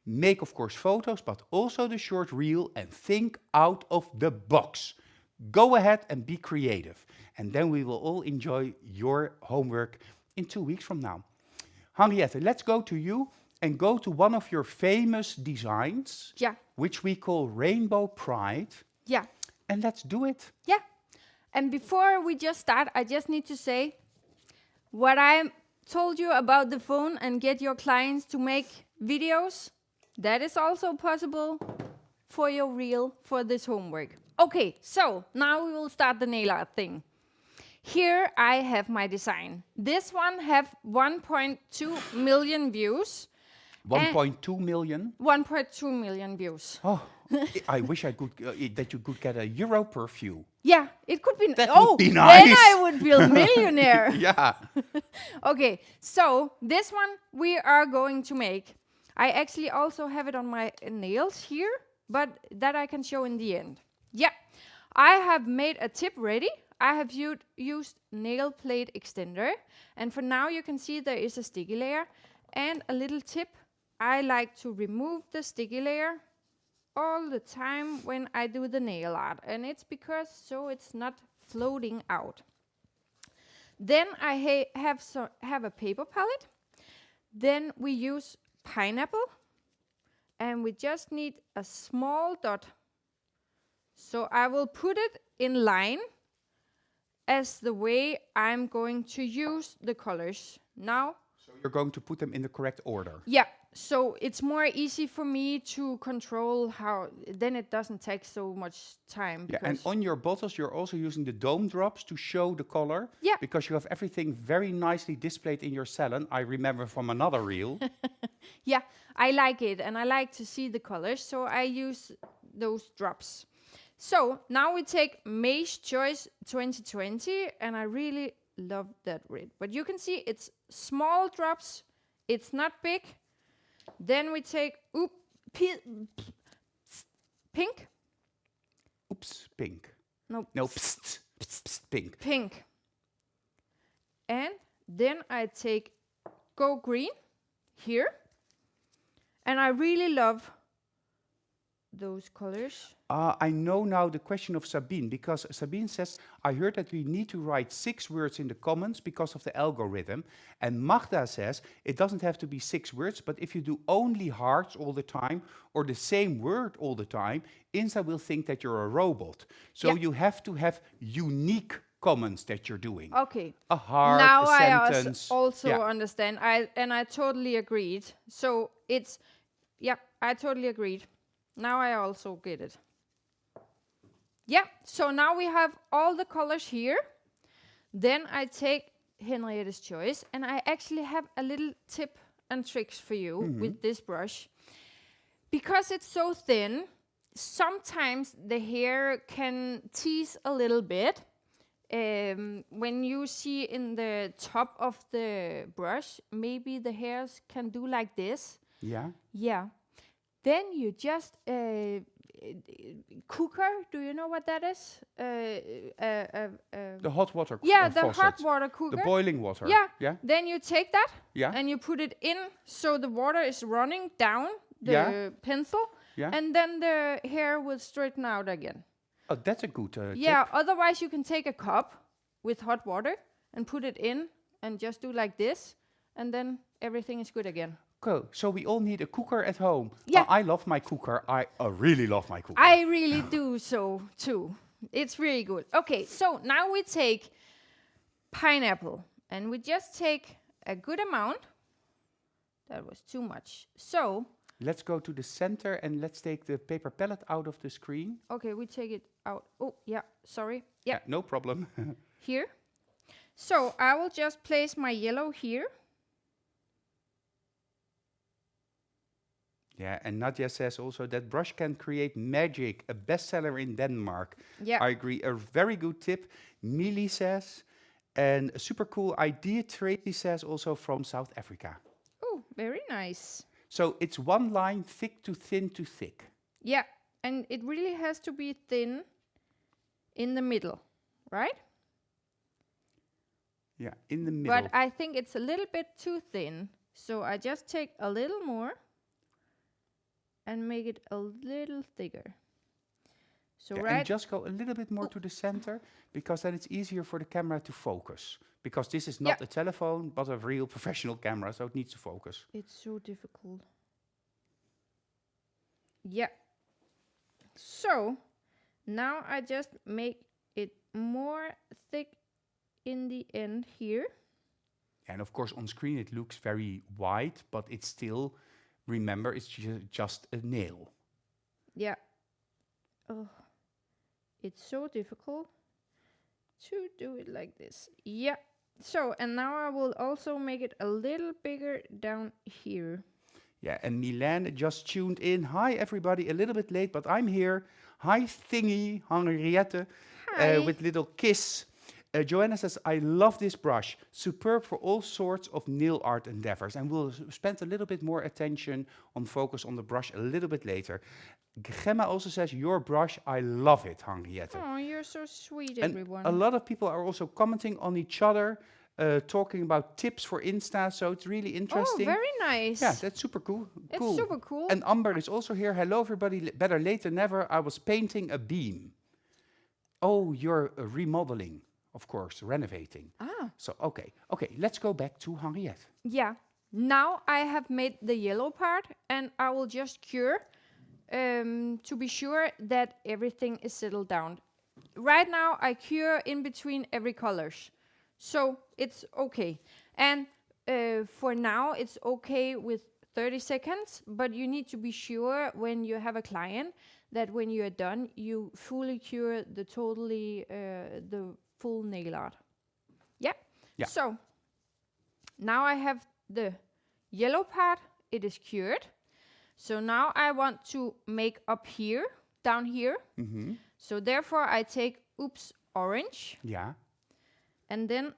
Make, of course, photos, but also the short reel, and think out of the box. Go ahead and be creative. And then we will all enjoy your homework in 2 weeks from now. Henriette, let's go to you and go to one of your famous designs, Yeah. which we call Rainbow Pride. Yeah. And let's do it. Yeah. And before we just start, I just need to say what I told you about the phone and get your clients to make videos. That is also possible for your reel for this homework. Okay, so now we will start the nail art thing. Here I have my design. This one have 1.2 million views. 1.2 million. 1.2 million views. Oh, I wish I could that you could get a euro per view. Yeah, it could be. That oh, would be then nice. I would be a millionaire. Yeah. Okay, so this one we are going to make. I actually also have it on my nails here, but that I can show in the end. Yeah, I have made a tip ready. I have used nail plate extender, and for now you can see there is a sticky layer and a little tip. I like to remove the sticky layer all the time when I do the nail art, and it's because so it's not floating out. Then I have a paper palette. Then we use pineapple, and we just need a small dot. So I will put it in line as the way I'm going to use the colors. Now, So you're going to put them in the correct order. yeah, so it's more easy for me to control how, then it doesn't take so much time. Yeah, and on your bottles, you're also using the dome drops to show the color. Yeah. Because you have everything very nicely displayed in your salon. I remember from another reel. Yeah, I like it, and I like to see the colors, so I use those drops. So now we take May's Choice 2020, and I really love that red. But you can see it's small drops, it's not big. Then we take pink. Oops, pink. No, No, psst, psst, pink. pink. And then I take Go Green here. And I really love those colors. I know now the question of Sabine, because Sabine says, I heard that we need to write 6 words in the comments because of the algorithm. And Magda says, it doesn't have to be 6 words, but if you do only hearts all the time, or the same word all the time, Insta will think that you're a robot. So Yeah. you have to have unique comments that you're doing. Okay. A heart, Now a I sentence. also Yeah. understand. I totally agreed. So it's, yeah, I totally agreed. Now I also get it. Yeah, so now we have all the colors here. Then I take Henriette's Choice, and I actually have a little tip and tricks for you with this brush. Because it's so thin, sometimes the hair can tease a little bit. When you see in the top of the brush, maybe the hairs can do like this. Yeah. Yeah. Then you just cooker. Do you know what that is? The hot water Yeah, the faucet. hot water cooker. The boiling water. Yeah. Yeah. Then you take that Yeah. and you put it in so the water is running down the Yeah. pencil, Yeah. and then the hair will straighten out again. Oh, that's a good Yeah. tip. Otherwise, you can take a cup with hot water and put it in and just do like this, and then everything is good again. Okay, so we all need a cooker at home. Yeah. I love my cooker. I really love my cooker. I really do so too. It's really good. Okay, so now we take pineapple, and we just take a good amount. That was too much. So, Let's go to the center and let's take the paper palette out of the screen. okay, we take it out. Oh, yeah, sorry. Yeah, No problem. here. So I will just place my yellow here. Yeah, and Nadia says also that brush can create magic, a bestseller in Denmark. Yeah. I agree, a very good tip. Millie says, and a super cool idea, Tracy says, also from South Africa. Oh, very nice. So it's one line, thick to thin to thick. Yeah, and it really has to be thin in the middle, right? Yeah, in the middle. But I think it's a little bit too thin. So I just take a little more. and make it a little thicker. So Yeah, and just go a little bit more to the center, because then it's easier for the camera to focus. Because this is not a telephone, but a real professional camera, so it needs to focus. It's so difficult. Yeah. So now I just make it more thick in the end here. And of course, on screen it looks very wide, but it's still, remember, it's just a nail. Yeah. Oh, it's so difficult to do it like this. Yeah. So, and now I will also make it a little bigger down here. Yeah, and Milan just tuned in. Hi, everybody. A little bit late, but I'm here. Hi, Thingy, Henriette, Hi. with little kiss. Joanna says, I love this brush. Superb for all sorts of nail art endeavors. And we'll spend a little bit more attention on focus on the brush a little bit later. Gemma also says, your brush, I love it, Henriette. Oh, you're so sweet, And everyone. a lot of people are also commenting on each other, talking about tips for Insta, so it's really interesting. Oh, very nice. Yeah, that's super cool. It's super cool. And Amber is also here. Hello, everybody. Better late than never. I was painting a beam. Oh, you're remodeling, of course, renovating. Ah. So, okay, let's go back to Henriette. Yeah. Now I have made the yellow part, and I will just cure to be sure that everything is settled down. Right now I cure in between every colors, so it's okay. And for now it's okay with 30 seconds, but you need to be sure when you have a client that when you are done, you fully cure the full nail art. Yeah. So now I have the yellow part, it is cured. So now I want to make up here, down here. Mm-hmm. So therefore I take Oops Orange. Yeah. And then,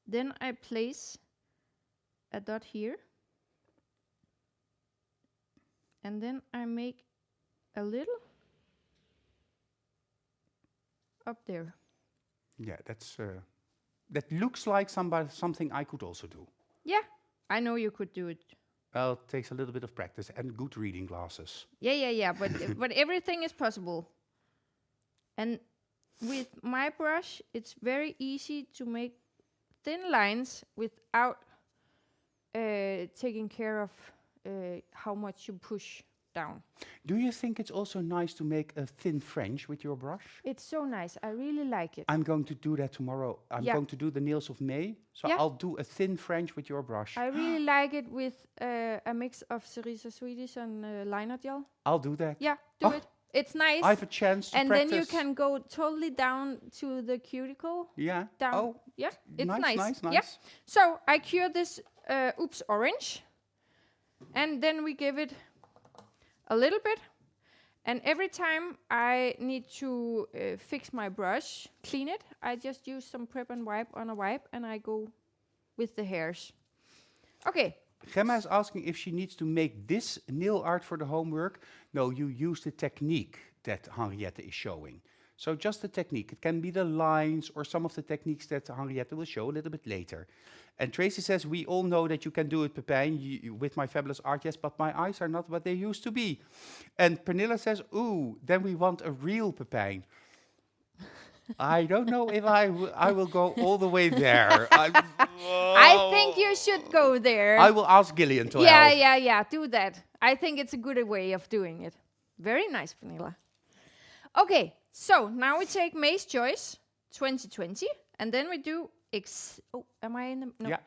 then I place a dot here. And then I make a little up there. Yeah, that looks like something I could also do. Yeah, I know you could do it. Well, it takes a little bit of practice and good reading glasses. Yeah, but everything is possible. And with my brush, it's very easy to make thin lines without taking care of how much you push down. Do you think it's also nice to make a thin French with your brush? It's so nice. I really like it. I'm going to do that tomorrow. I'm going to do the nails of May. So I'll do a thin French with your brush. I really like it with a mix of Swedish and liner gel. I'll do that. Yeah, do it. It's nice. I have a chance to practice. And then you can go totally down to the cuticle. Yeah. Down. Oh, yeah, it's nice. Nice. Yeah. So I cure this Oops Orange. And then we give it a little bit. And every time I need to fix my brush, clean it, I just use some prep and wipe on a wipe and I go with the hairs. Okay. Gemma is asking if she needs to make this nail art for the homework. No, you use the technique that Henriette is showing. So just the technique. It can be the lines or some of the techniques that Henriette will show a little bit later. And Tracy says, we all know that you can do it, Pepijn, with my fabulous art, yes, but my eyes are not what they used to be. And Pernilla says, ooh, then we want a real Pepijn. I don't know if I will go all the way there. I think you should go there. I will ask Gillian to help. Yeah, do that. I think it's a good way of doing it. Very nice, Vanilla. Okay, so now we take May's Choice 2020, and then we do am I in the... No. Yeah.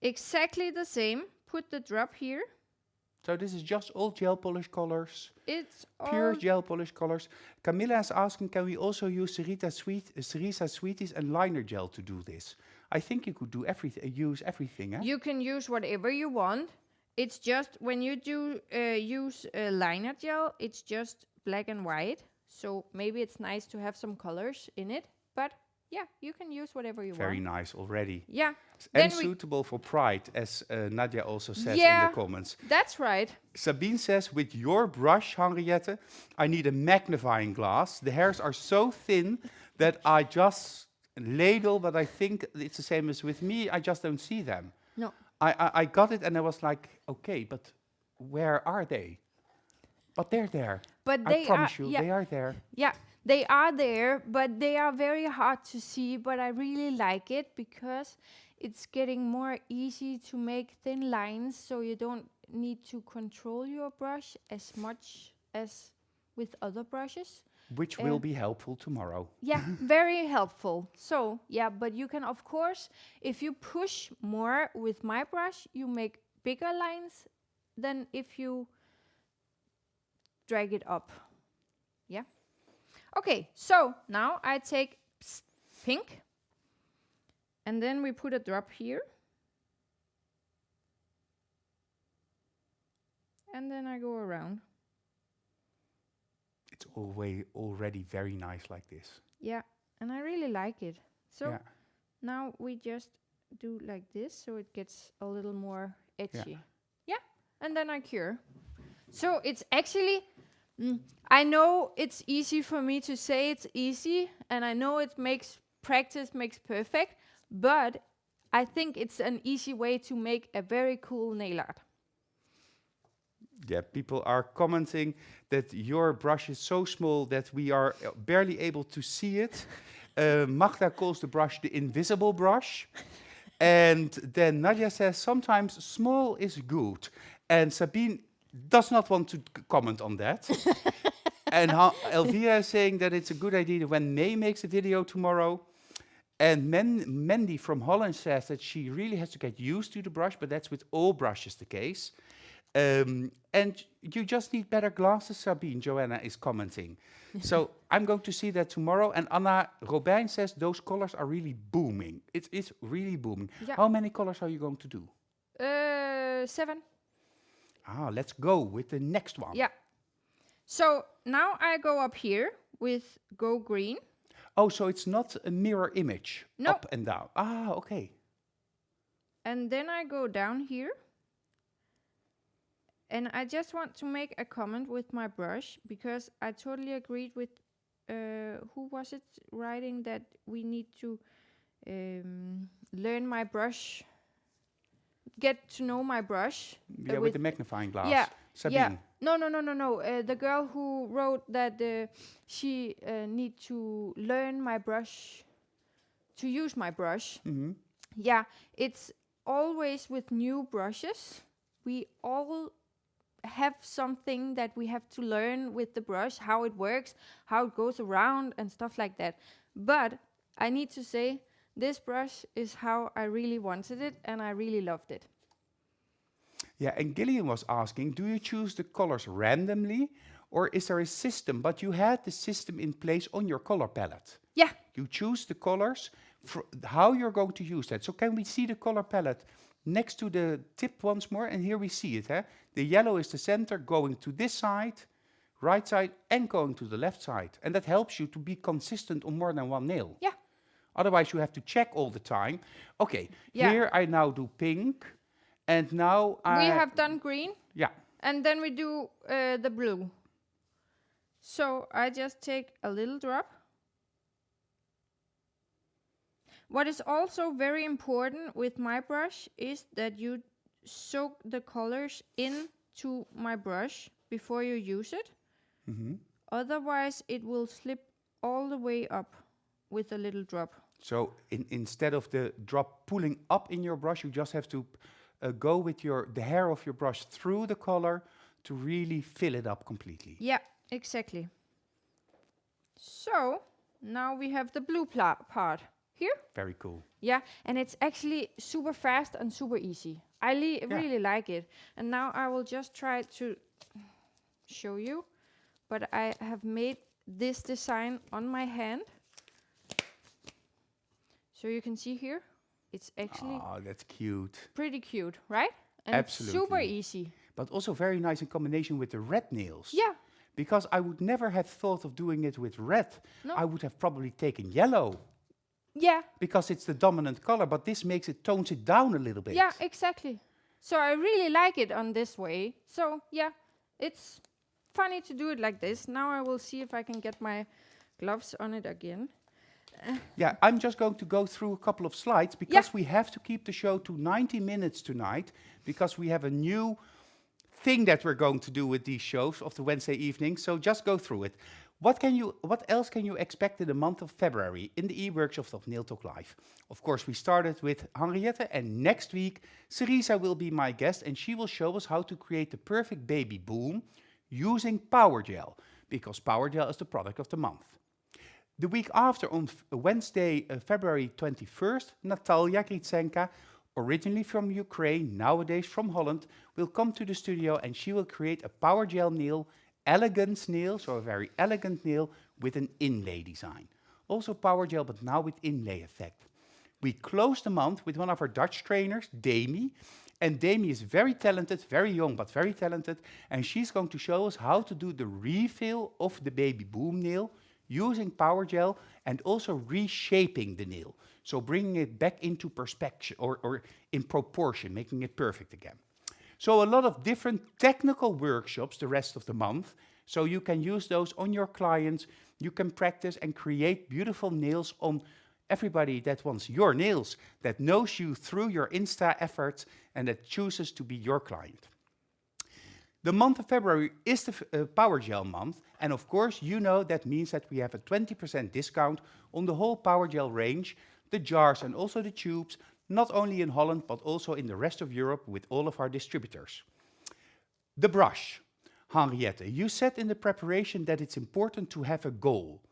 Exactly the same. Put the drop here. So this is just all gel polish colors. It's pure all gel polish colors. Camilla is asking, can we also use Cerisa Sweeties and liner gel to do this? I think you could do everything. Use everything. Eh? You can use whatever you want. It's just when you do use liner gel, it's just black and white. So maybe it's nice to have some colors in it, but yeah, you can use whatever you want. Very nice already. Yeah. And suitable for pride, as Nadia also says in the comments. That's right. Sabine says, with your brush, Henriette, I need a magnifying glass. The hairs are so thin that I just ladle, but I think it's the same as with me. I just don't see them. No. I got it and I was like, okay, but where are they? But they're there. But I they promise are, you, yeah, they are there. yeah, they are there, but they are very hard to see. But I really like it because it's getting more easy to make thin lines, so you don't need to control your brush as much as with other brushes. Which will be helpful tomorrow. Yeah, very helpful. So, yeah, but you can, of course, if you push more with my brush, you make bigger lines than if you drag it up. Yeah. Okay, so now I take pink, and then we put a drop here. And then I go around. It's already very nice like this. Yeah, and I really like it. So Yeah. now we just do like this, so it gets a little more edgy. Yeah, and then I cure. So it's actually, I know it's easy for me to say it's easy, and I know it makes practice makes perfect, but I think it's an easy way to make a very cool nail art. Yeah, people are commenting that your brush is so small that we are barely able to see it. Magda calls the brush the invisible brush. And then Nadia says, sometimes small is good. And Sabine does not want to comment on that. And Elvira is saying that it's a good idea when May makes a video tomorrow. And Mandy from Holland says that she really has to get used to the brush, but that's with all brushes the case. And you just need better glasses, Sabine, Joanna is commenting. So I'm going to see that tomorrow. And Anna Robijn says those colors are really booming. It is really booming. Yeah. How many colors are you going to do? 7. Let's go with the next one. Yeah. So now I go up here with Go Green. Oh, so it's not a mirror image, No. up and down. Okay. And then I go down here. And I just want to make a comment with my brush, because I totally agreed with, who was it writing that we need to learn my brush, get to know my brush. Yeah, with the magnifying glass. Yeah. Sabine. Yeah. No. The girl who wrote that she need to learn my brush, to use my brush. Mm-hmm. Yeah, it's always with new brushes. We all have something that we have to learn with the brush, how it works, how it goes around and stuff like that. But I need to say, this brush is how I really wanted it, and I really loved it. Yeah, and Gillian was asking, do you choose the colors randomly, or is there a system? But you had the system in place on your color palette. Yeah. You choose the colors, how you're going to use that. So can we see the color palette next to the tip once more? And here we see it. The yellow is the center, going to this side, right side, and going to the left side. And that helps you to be consistent on more than one nail. Yeah. Otherwise, you have to check all the time. Okay, Yeah. here I now do pink. And now We have done green. Yeah. And then we do the blue. So I just take a little drop. What is also very important with my brush is that you soak the colors into my brush before you use it. Mm-hmm. Otherwise, it will slip all the way up with a little drop. So instead of the drop pulling up in your brush, you just have to go with the hair of your brush through the color to really fill it up completely. Yeah, exactly. So now we have the blue part here. Very cool. Yeah, and it's actually super fast and super easy. I really like it. And now I will just try to show you. But I have made this design on my hand. So you can see here, it's actually that's cute. pretty cute, right? And Absolutely. It's super easy. But also very nice in combination with the red nails. Yeah. Because I would never have thought of doing it with red. No. I would have probably taken yellow. Yeah. Because it's the dominant color, but this tones it down a little bit. Yeah, exactly. So I really like it on this way. So yeah, it's funny to do it like this. Now I will see if I can get my gloves on it again. Yeah, I'm just going to go through a couple of slides because we have to keep the show to 90 minutes tonight because we have a new thing that we're going to do with these shows of the Wednesday evening, so just go through it. What else can you expect in the month of February in the e-workshops of Nail Talk Live? Of course, we started with Henriette, and next week, Cerisa will be my guest, and she will show us how to create the perfect baby boom using Power Gel, because Power Gel is the product of the month. The week after, on Wednesday, February 21st, Natalia Gritsenka, originally from Ukraine, nowadays from Holland, will come to the studio and she will create a Power Gel nail, elegance nail, so a very elegant nail with an inlay design. Also Power Gel, but now with inlay effect. We close the month with one of our Dutch trainers, Demi. And Demi is very talented, very young, but very talented. And she's going to show us how to do the refill of the baby boom nail using Power Gel and also reshaping the nail. So bringing it back into perspective or in proportion, making it perfect again. So a lot of different technical workshops the rest of the month. So you can use those on your clients. You can practice and create beautiful nails on everybody that wants your nails, that knows you through your Insta efforts and that chooses to be your client. The month of February is the Power Gel month, and of course you know that means that we have a 20% discount on the whole Power Gel range, the jars and also the tubes, not only in Holland but also in the rest of Europe with all of our distributors. The brush. Henriette, you said in the preparation that it's important to have a goal.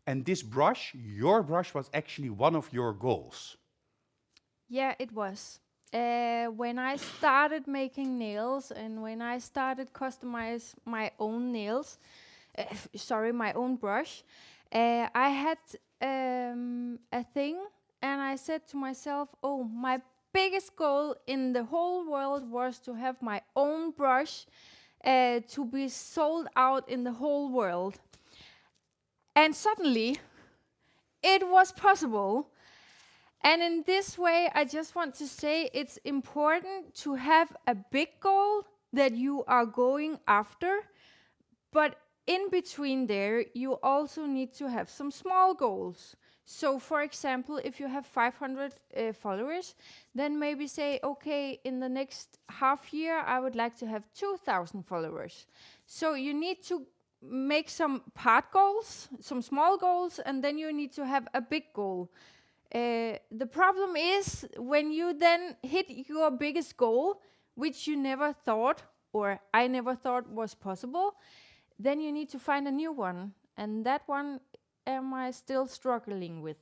And this brush, your brush, was actually one of your goals. Yeah, it was. When I started making nails and when I started customize my own nails, my own brush, I had a thing and I said to myself, oh, my biggest goal in the whole world was to have my own brush to be sold out in the whole world. And suddenly, it was possible. And in this way, I just want to say it's important to have a big goal that you are going after. But in between there, you also need to have some small goals. So for example, if you have 500 followers, then maybe say, okay, in the next half year, I would like to have 2,000 followers. So you need to make some part goals, some small goals, and then you need to have a big goal. The problem is when you then hit your biggest goal, which you never thought, or I never thought was possible, then you need to find a new one. And that one am I still struggling with.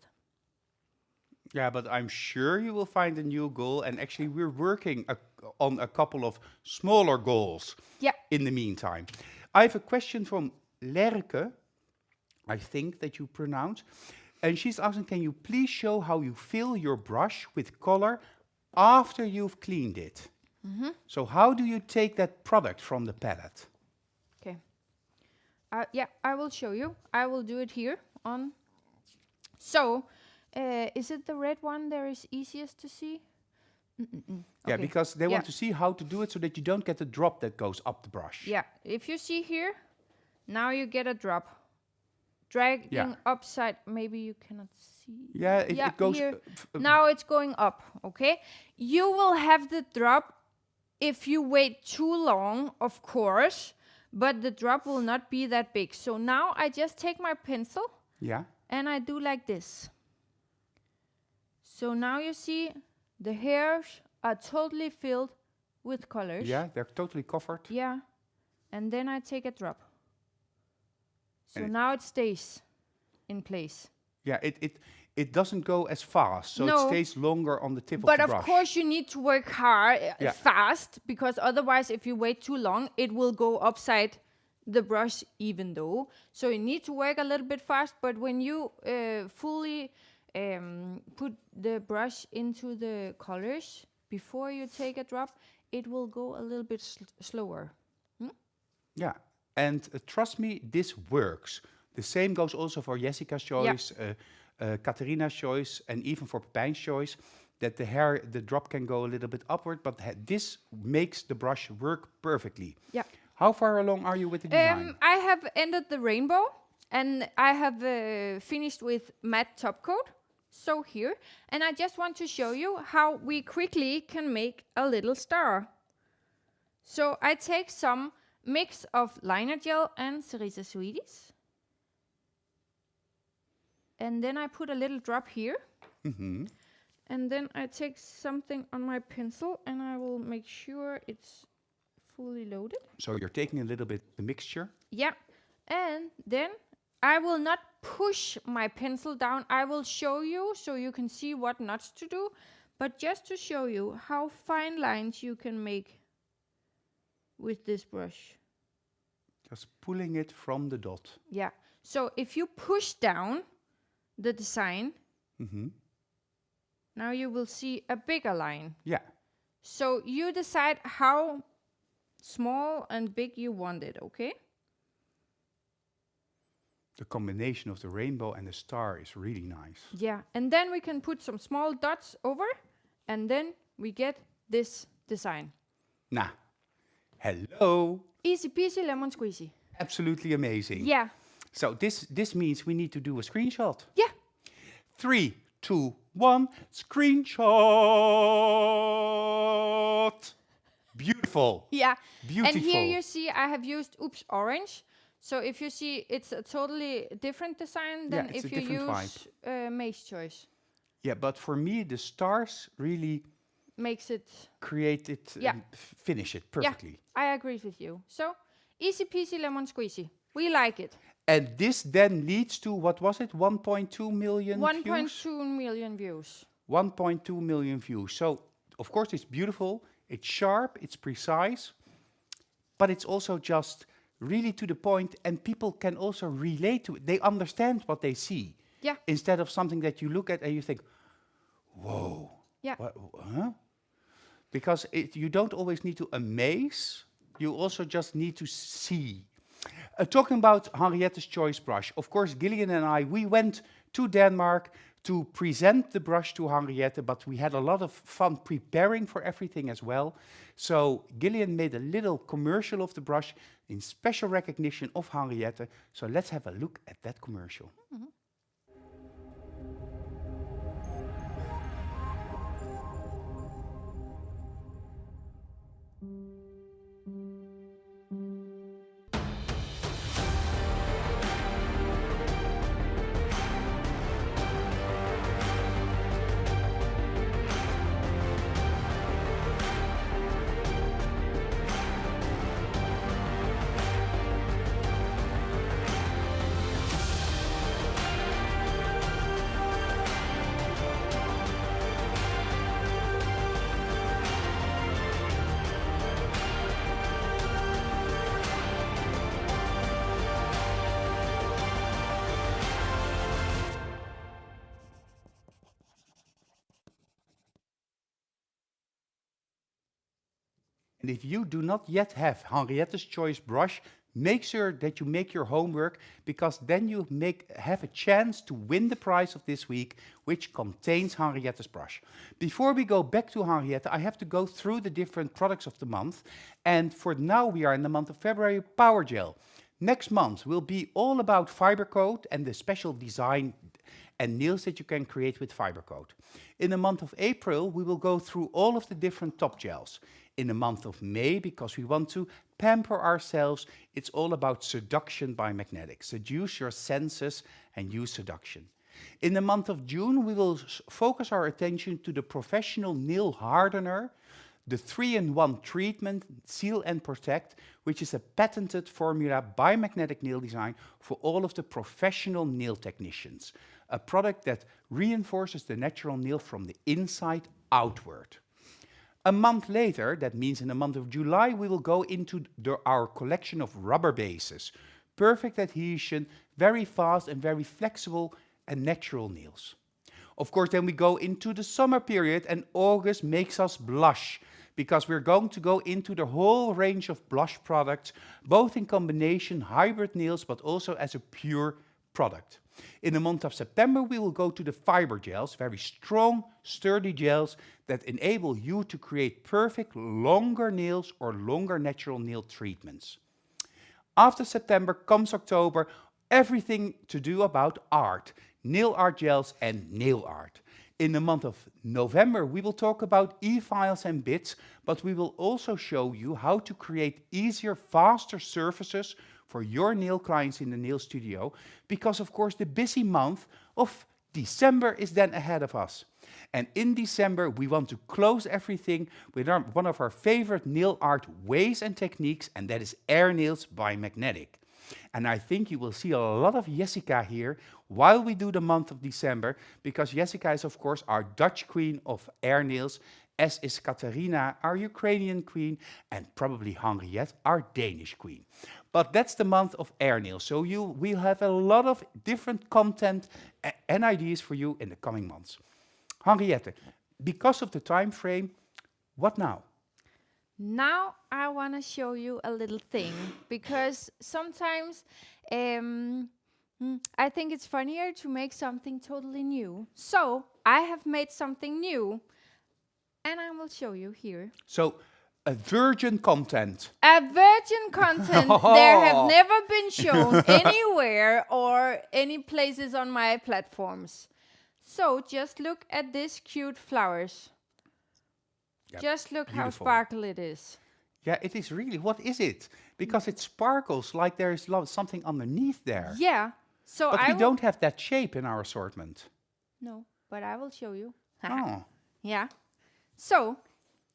Yeah, but I'm sure you will find a new goal. And actually, we're working on a couple of smaller goals in the meantime. I have a question from Lerke, I think that you pronounce. And she's asking, can you please show how you fill your brush with color after you've cleaned it? So how do you take that product from the palette? Okay. I will show you. I will do it here on. So, is it the red one there is easiest to see? Yeah, Okay. because they want to see how to do it so that you don't get a drop that goes up the brush. Yeah, if you see here, now you get a drop. Dragging upside, maybe you cannot see. Yeah, it goes... Here. Now it's going up, okay? You will have the drop if you wait too long, of course, but the drop will not be that big. So now I just take my pencil and I do like this. So now you see the hairs are totally filled with colors. Yeah, they're totally covered. Yeah, and then I take a drop. So now it stays in place. Yeah, it doesn't go as fast, so it stays longer on the tip of the brush. But of course you need to work hard, fast, because otherwise if you wait too long, it will go upside the brush even though. So you need to work a little bit fast, but when you fully put the brush into the colors before you take a drop, it will go a little bit slower. Yeah, and trust me, this works. The same goes also for Jessica's choice, Katerina's choice, and even for Pepijn's choice, that the drop can go a little bit upward, but this makes the brush work perfectly. Yeah. How far along are you with the design? I have ended the rainbow, and I have finished with matte top coat. So here, and I just want to show you how we quickly can make a little star. So I take some mix of liner gel and Cerisa Swedish. And then I put a little drop here. Mm-hmm. And then I take something on my pencil and I will make sure it's fully loaded. So you're taking a little bit the mixture. Yeah. And then I will not push my pencil down. I will show you so you can see what not to do. But just to show you how fine lines you can make with this brush. Just pulling it from the dot. Yeah. So if you push down the design, Mm-hmm. now you will see a bigger line. Yeah. So you decide how small and big you want it, okay? The combination of the rainbow and the star is really nice. Yeah, and then we can put some small dots over, and then we get this design. Nah. Hello. Easy peasy lemon squeezy. Absolutely amazing. Yeah, So this means we need to do a screenshot. yeah. 3, 2, 1, screenshot. Beautiful. Yeah. Beautiful. And here you see I have used Oops Orange. So if you see it's a totally different design than it's if a you different use Maze Choice. Yeah, but for me, the stars really Makes it, create it, Yeah. finish it perfectly. yeah, I agree with you. So easy peasy lemon squeezy. We like it. And this then leads to, what was it, 1.2 million views? 1.2 million views. 1.2 million views. So, of course, it's beautiful, it's sharp, it's precise, but it's also just really to the point, and people can also relate to it. They understand what they see. Yeah. Instead of something that you look at and you think, whoa. Yeah. What, huh? Because you don't always need to amaze, you also just need to see. Talking about Henriette's Choice brush, of course, Gillian and I, we went to Denmark to present the brush to Henriette, but we had a lot of fun preparing for everything as well. So Gillian made a little commercial of the brush in special recognition of Henriette. So let's have a look at that commercial. Mm-hmm. And if you do not yet have Henriette's Choice brush, make sure that you make your homework, because then you have a chance to win the prize of this week, which contains Henriette's brush. Before we go back to Henriette, I have to go through the different products of the month. And for now, we are in the month of February, Power Gel. Next month will be all about fiber coat and the special design and nails that you can create with fiber coat. In the month of April, we will go through all of the different top gels. In the month of May, because we want to pamper ourselves, it's all about seduction by magnetics. Seduce your senses and use seduction. In the month of June, we will focus our attention to the professional nail hardener, the 3-in-1 treatment, seal and protect, which is a patented formula by Magnetic Nail Design for all of the professional nail technicians. A product that reinforces the natural nail from the inside outward. A month later, that means in the month of July, we will go into our collection of rubber bases. Perfect adhesion, very fast and very flexible and natural nails. Of course, then we go into the summer period, and August makes us blush, because we're going to go into the whole range of blush products, both in combination hybrid nails, but also as a pure product. In the month of September, we will go to the fiber gels, very strong, sturdy gels that enable you to create perfect longer nails or longer natural nail treatments. After September comes October, everything to do about art, nail art gels and nail art. In the month of November, we will talk about e-files and bits, but we will also show you how to create easier, faster surfaces for your nail clients in the nail studio, because of course the busy month of December is then ahead of us. And in December, we want to close everything with one of our favorite nail art ways and techniques, and that is air nails by Magnetic. And I think you will see a lot of Jessica here while we do the month of December, because Jessica is of course our Dutch queen of air nails, as is Katarina, our Ukrainian queen, and probably Henriette, our Danish queen. But that's the month of air nails, so we'll have a lot of different content and ideas for you in the coming months. Henriette, because of the time frame, what now? Now I want to show you a little thing, because sometimes I think it's funnier to make something totally new. So I have made something new, and I will show you here. So, a virgin content. A virgin content there have never been shown anywhere or any places on my platforms. So just look at these cute flowers. Yep, just look how beautiful. sparkly it is. Yeah, it is really. What is it? Because it sparkles like there is something underneath there. Yeah. So But I we don't have that shape in our assortment. No, but I will show you. Oh. Yeah. So,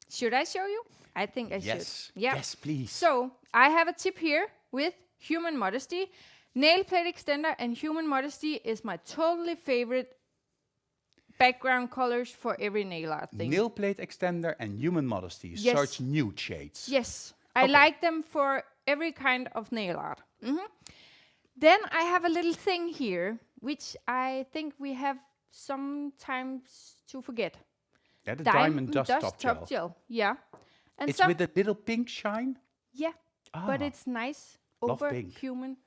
should I show you? I think I Yes. should. Yeah. Yes, please. So, I have a tip here with Human Modesty. Nail plate extender and Human Modesty is my totally favorite background colors for every nail art thing. Nail plate extender and human modesty. Yes. So it's nude shades. Yes. I Okay. like them for every kind of nail art. Then I have a little thing here, which I think we have sometimes to forget. Yeah, the diamond dust top gel. gel. Yeah. And It's with a little pink shine. Yeah, but Ah. it's nice Love over pink. Human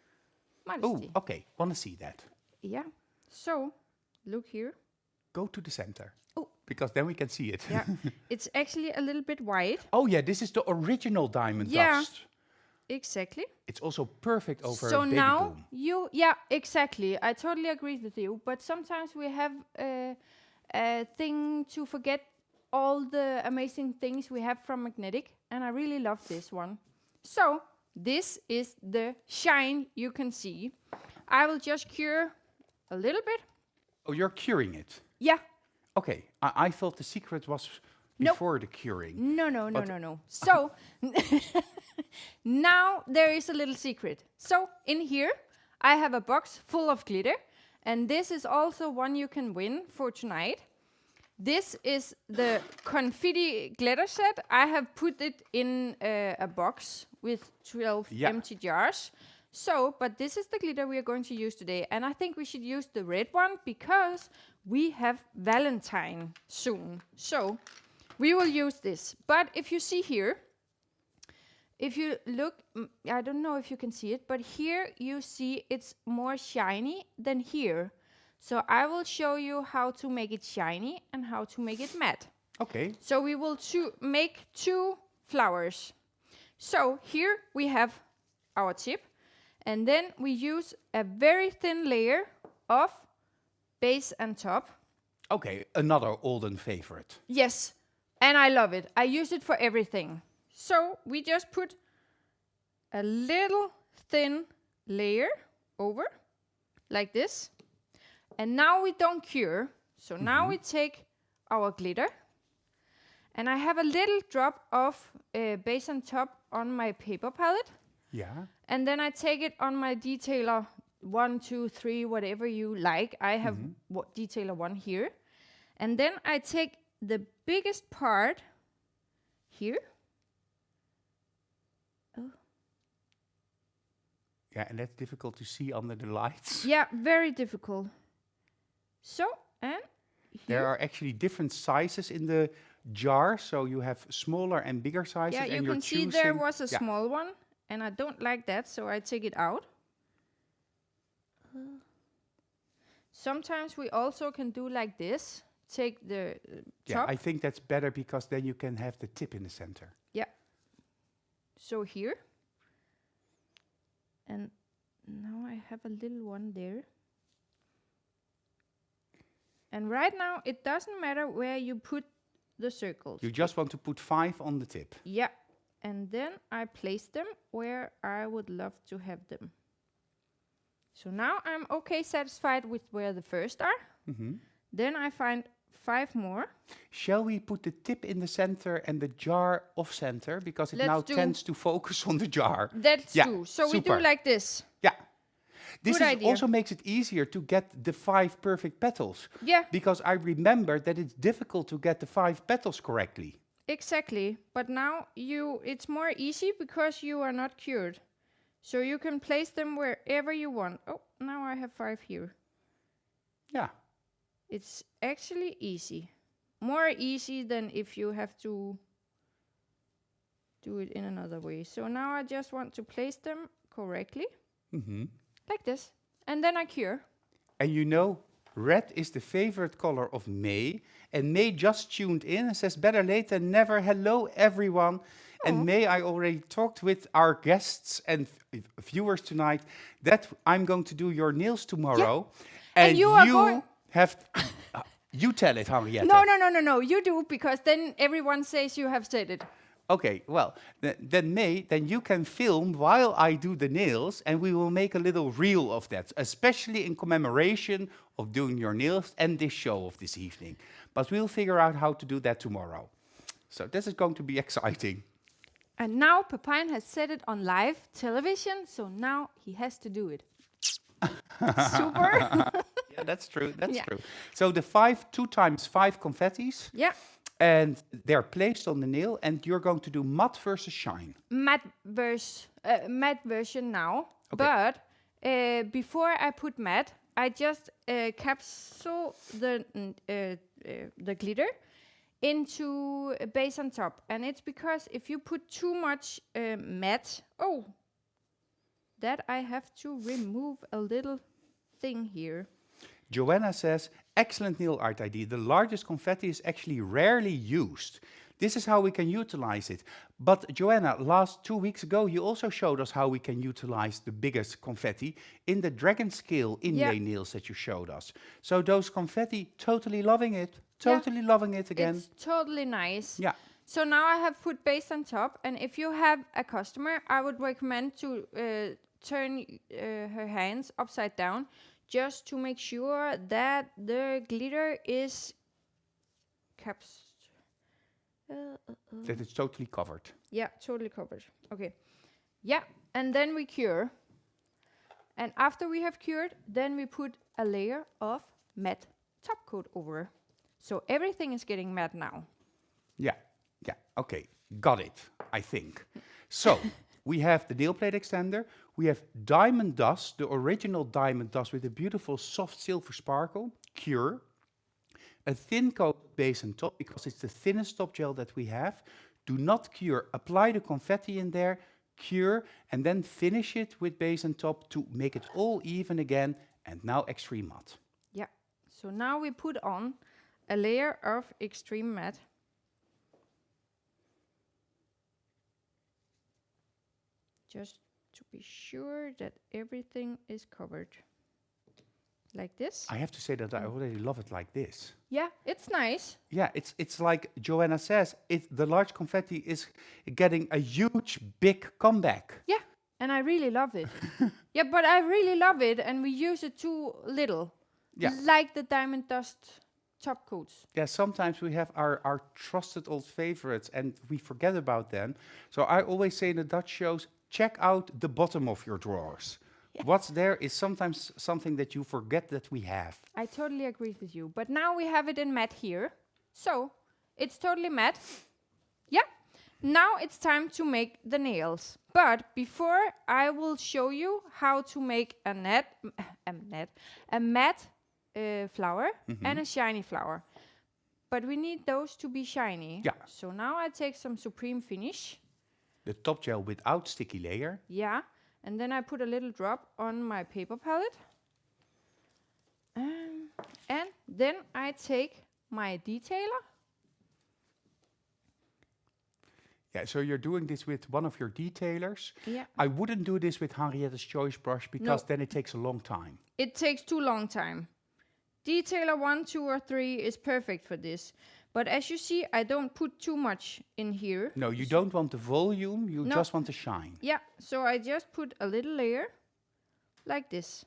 Oh, Modesty. okay. Want to see that? Yeah. So, look here. Go to the center. Oh. Because then we can see it. Yeah. It's actually a little bit wide. Oh yeah, this is the original diamond Yeah. dust. Exactly. It's also perfect over So a baby now boom. yeah, exactly. I totally agree with you. But sometimes we have a thing to forget all the amazing things we have from Magnetic, and I really love this one. So this is the shine you can see. I will just cure a little bit. Oh, you're curing it. Yeah. Okay, I thought the secret was Nope. before the curing. No. So now there is a little secret. So in here I have a box full of glitter, and this is also one you can win for tonight. This is the confetti glitter set. I have put it in a box with 12 empty jars. So, but this is the glitter we are going to use today, and I think we should use the red one because we have Valentine soon. So we will use this. But if you see here, if you look, I don't know if you can see it, but here you see it's more shiny than here. So I will show you how to make it shiny and how to make it matte. Okay. So we will make 2 flowers. So here we have our tip, and then we use a very thin layer of base and top. Okay, another olden favorite. Yes, and I love it. I use it for everything. So we just put a little thin layer over, like this. And now we don't cure. So now we take our glitter. And I have a little drop of base and top on my paper palette. Yeah. And then I take it on my detailer 1, 2, 3, whatever you like. I have detailer 1 here. And then I take the biggest part here. Oh. Yeah, and that's difficult to see under the lights. Yeah, very difficult. So, and here. There are actually different sizes in the jar, so you have smaller and bigger sizes. Yeah, you and you're can see choosing there was a small one, and I don't like that, so I take it out. Sometimes we also can do like this. Take the top. I think that's better because then you can have the tip in the center. Yeah. So here. And now I have a little one there. And right now, it doesn't matter where you put the circles. You just want to put 5 on the tip. Yeah. And then I place them where I would love to have them. So now I'm okay satisfied with where the first are. Then I find 5 more. Shall we put the tip in the center and the jar off center? Because it now tends to focus on the jar. That's true. So we do like this. Yeah. This Good idea. also makes it easier to get the 5 perfect petals. Yeah. Because I remember that it's difficult to get the 5 petals correctly. Exactly. But now it's more easy because you are not cured. So you can place them wherever you want. Oh, now I have 5 here. Yeah. It's actually easy. More easy than if you have to do it in another way. So now I just want to place them correctly. Like this. And then I cure. And you know, red is the favorite color of May. And May just tuned in and says, better late than never. Hello, everyone. And May, I already talked with our guests and viewers tonight that I'm going to do your nails tomorrow. Yeah. And you are have... you tell it, Henriette. No. You do, because then everyone says you have said it. Okay, well, then May, then you can film while I do the nails, and we will make a little reel of that, especially in commemoration of doing your nails and this show of this evening. But we'll figure out how to do that tomorrow. So this is going to be exciting. And now Pepijn has said it on live television, so now he has to do it. Super. Yeah, that's true. That's true. So the 2 times 5 confettis. Yeah. And they're placed on the nail, and you're going to do matte versus shine. Matte version now. Okay. But before I put matte, I just capsule the glitter into a base on top. And it's because if you put too much matte, that I have to remove a little thing here. Joanna says, excellent nail art idea. The largest confetti is actually rarely used. This is how we can utilize it. But Joanna, 2 weeks ago, you also showed us how we can utilize the biggest confetti in the dragon scale inlay nails that you showed us. So those confetti, totally loving it. Totally loving it again. It's totally nice. Yeah. So now I have put base on top. And if you have a customer, I would recommend to turn her hands upside down, just to make sure that the glitter is that it's totally covered. Yeah, totally covered. Okay. Yeah, and then we cure. And after we have cured, then we put a layer of matte top coat over. So everything is getting matte now. Yeah, okay, got it, I think. So, we have the nail plate extender, we have diamond dust, the original diamond dust with a beautiful soft silver sparkle, cure, a thin coat base and top, because it's the thinnest top gel that we have. Do not cure, apply the confetti in there, cure, and then finish it with base and top to make it all even again, and now extreme matte. Yeah, so now we put on a layer of extreme matte. Just to be sure that everything is covered. Like this. I have to say that I already love it like this. Yeah, it's nice. Yeah, it's like Joanna says, the large confetti is getting a huge, big comeback. Yeah, and I really love it. Yeah, but I really love it, and we use it too little. Yeah. Like the diamond dust top coats. Yeah, sometimes we have our trusted old favorites and we forget about them. So I always say in the Dutch shows, check out the bottom of your drawers. Yeah. What's there is sometimes something that you forget that we have. I totally agree with you. But now we have it in matte here. So it's totally matte. Yeah. Now it's time to make the nails. But before, I will show you how to make a matte flower and a shiny flower. But we need those to be shiny. Yeah. So now I take some Supreme Finish. The top gel without sticky layer. Yeah. And then I put a little drop on my paper palette. And then I take my detailer. Yeah, so you're doing this with one of your detailers. Yeah. I wouldn't do this with Henriette's Choice brush because then it takes a long time. It takes too long time. Detailer 1, 2, or 3 is perfect for this. But as you see, I don't put too much in here. No, you don't want the volume, you No. just want the shine. Yeah, so I just put a little layer like this.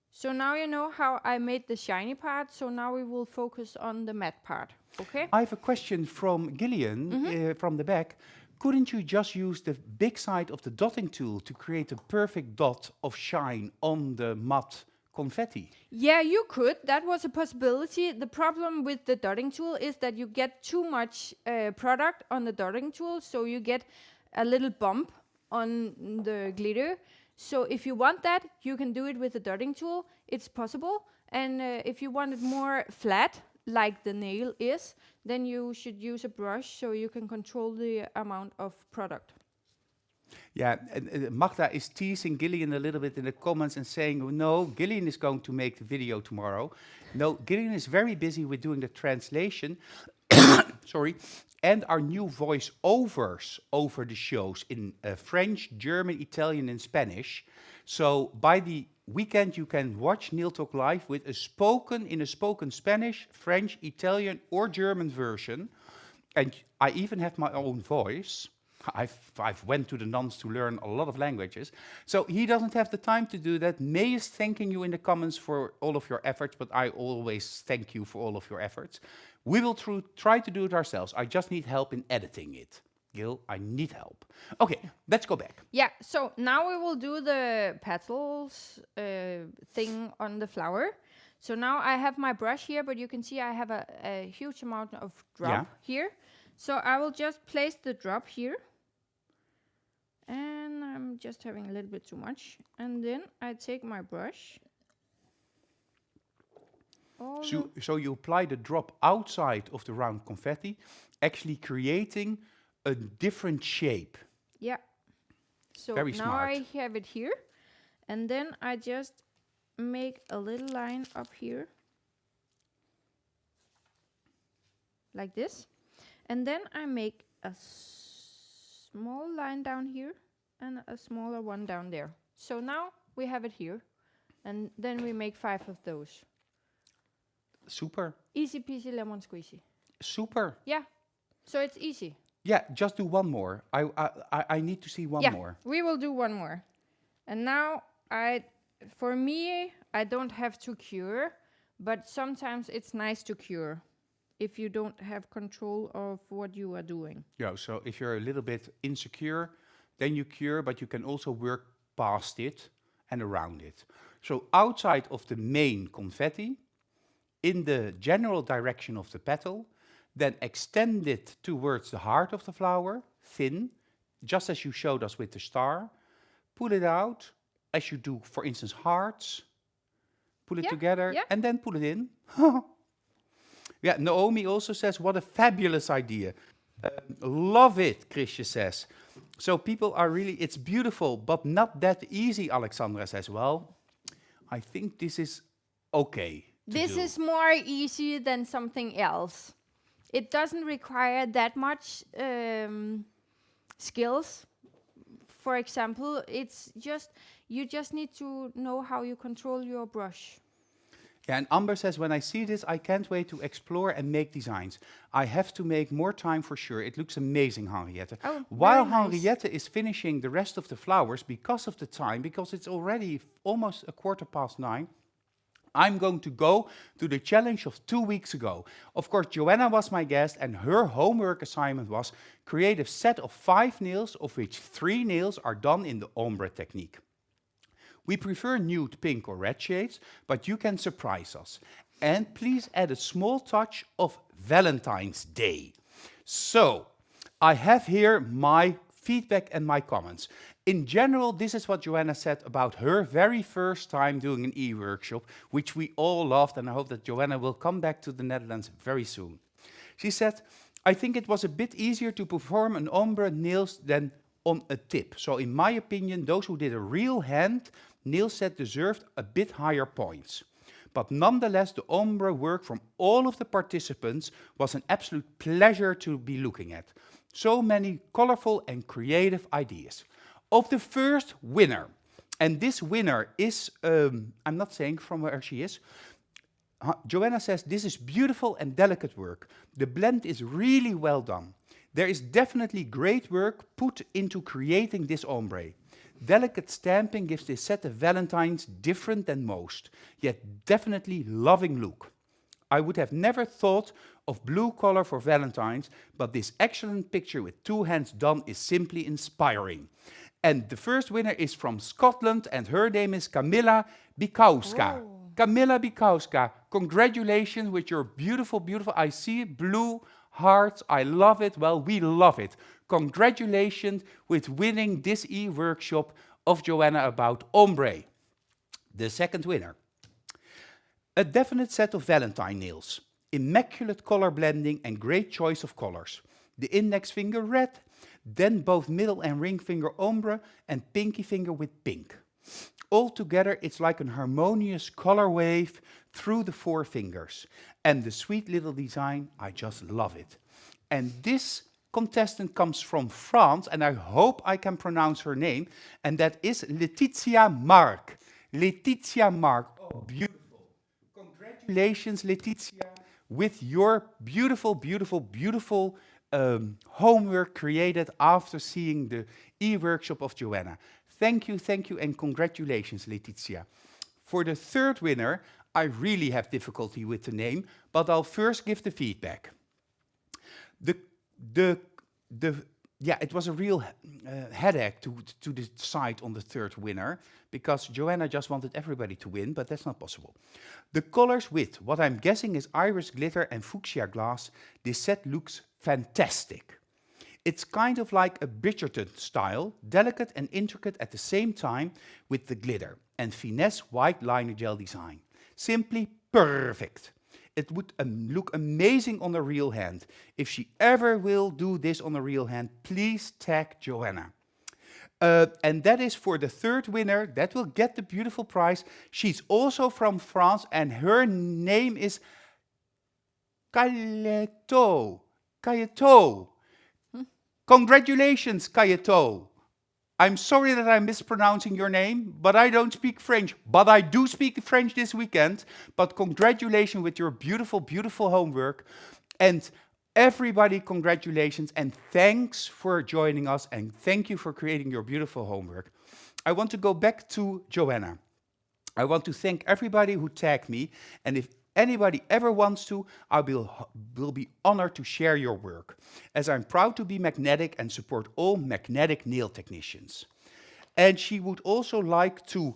So now you know how I made the shiny part, so now we will focus on the matte part, okay? I have a question from Gillian from the back. Couldn't you just use the big side of the dotting tool to create a perfect dot of shine on the matte confetti? Yeah, you could. That was a possibility. The problem with the dotting tool is that you get too much product on the dotting tool, so you get a little bump on the glitter. So if you want that, you can do it with the dotting tool. It's possible. And if you want it more flat, like the nail is, then you should use a brush so you can control the amount of product. Yeah, and Magda is teasing Gillian a little bit in the comments and saying, "Oh, no, Gillian is going to make the video tomorrow." No, Gillian is very busy with doing the translation, sorry, and our new voice-overs over the shows in French, German, Italian, and Spanish. So by the weekend, you can watch Nail Talk Live with a spoken Spanish, French, Italian, or German version. And I even have my own voice. I've went to the nuns to learn a lot of languages. So he doesn't have the time to do that. May is thanking you in the comments for all of your efforts, but I always thank you for all of your efforts. We will try to do it ourselves. I just need help in editing it. Gil, I need help. Okay, let's go back. Yeah, so now we will do the petals thing on the flower. So now I have my brush here, but you can see I have a huge amount of drop here. So I will just place the drop here. And I'm just having a little bit too much. And then I take my brush. So you apply the drop outside of the round confetti, actually creating a different shape. Yeah. So Very now smart. I have it here. And then I just make a little line up here. Like this. And then I make a small line down here and a smaller one down there. So now we have it here. And then we make 5 of those. Super. Easy peasy lemon squeezy. Super. Yeah. So it's easy. Yeah, just do one more. I need to see one more. We will do one more. And now for me, I don't have to cure, but sometimes it's nice to cure if you don't have control of what you are doing. Yeah, so if you're a little bit insecure, then you cure, but you can also work past it and around it. So outside of the main confetti, in the general direction of the petal, then extend it towards the heart of the flower, thin, just as you showed us with the star. Pull it out, as you do, for instance, hearts. Pull it together, and then pull it in. Yeah, Naomi also says, what a fabulous idea. Love it, Chrisje says. So people are really, it's beautiful, but not that easy, Alexandra says. Well, I think this is okay. This is more easy than something else. It doesn't require that much skills. For example, it's just, you just need to know how you control your brush. Yeah, and Amber says, when I see this, I can't wait to explore and make designs. I have to make more time for sure. It looks amazing, Henriette. Oh, While very nice. Henriette is finishing the rest of the flowers, because of the time, because it's already almost 9:15, I'm going to go to the challenge of 2 weeks ago. Of course, Joanna was my guest, and her homework assignment was create a set of 5 nails, of which 3 nails are done in the ombre technique. We prefer nude, pink, or red shades, but you can surprise us. And please add a small touch of Valentine's Day. So, I have here my feedback and my comments. In general, this is what Joanna said about her very first time doing an e-workshop, which we all loved, and I hope that Joanna will come back to the Netherlands very soon. She said, I think it was a bit easier to perform an ombre nails than on a tip. So in my opinion, those who did a real hand nail set deserved a bit higher points. But nonetheless, the ombre work from all of the participants was an absolute pleasure to be looking at. So many colorful and creative ideas. Of the first winner, and this winner is, I'm not saying from where she is, Joanna says, this is beautiful and delicate work. The blend is really well done. There is definitely great work put into creating this ombre. Delicate stamping gives this set of Valentines different than most, yet definitely loving look. I would have never thought of blue color for Valentines, but this excellent picture with 2 hands done is simply inspiring. And the first winner is from Scotland, and her name is Camilla Bikowska. Oh. Camilla Bikowska, congratulations with your beautiful, beautiful, I see it, blue hearts, I love it, well, we love it. Congratulations with winning this e-workshop of Joanna about ombre. The second winner. A definite set of Valentine nails, immaculate color blending and great choice of colors. The index finger red, then both middle and ring finger ombre and pinky finger with pink. All together it's like an harmonious color wave through the 4 fingers. And the sweet little design, I just love it. And this contestant comes from France, and I hope I can pronounce her name, and that is Laetitia Mark. Laetitia Mark, oh, beautiful. Congratulations, Laetitia, with your beautiful, beautiful, beautiful homework created after seeing the e-workshop of Joanna. Thank you, and congratulations, Laetitia. For the third winner, I really have difficulty with the name, but I'll first give the feedback. It was a real headache to decide on the third winner, because Joanna just wanted everybody to win, but that's not possible. The colors with what I'm guessing is iris glitter and fuchsia glass, this set looks fantastic. It's kind of like a Bridgerton style, delicate and intricate at the same time with the glitter and finesse white liner gel design. Simply perfect. It would look amazing on a real hand. If she ever will do this on a real hand, please tag Joanna. And that is for the third winner that will get the beautiful prize. She's also from France and her name is Cayeto. Cayeto. Congratulations, Cayeto. I'm sorry that I'm mispronouncing your name, but I don't speak French. But I do speak French this weekend. But congratulations with your beautiful, beautiful homework. And everybody, congratulations and thanks for joining us. And thank you for creating your beautiful homework. I want to go back to Joanna. I want to thank everybody who tagged me. And if anybody ever wants to, I will be honored to share your work, as I'm proud to be magnetic and support all magnetic nail technicians. And she would also like to,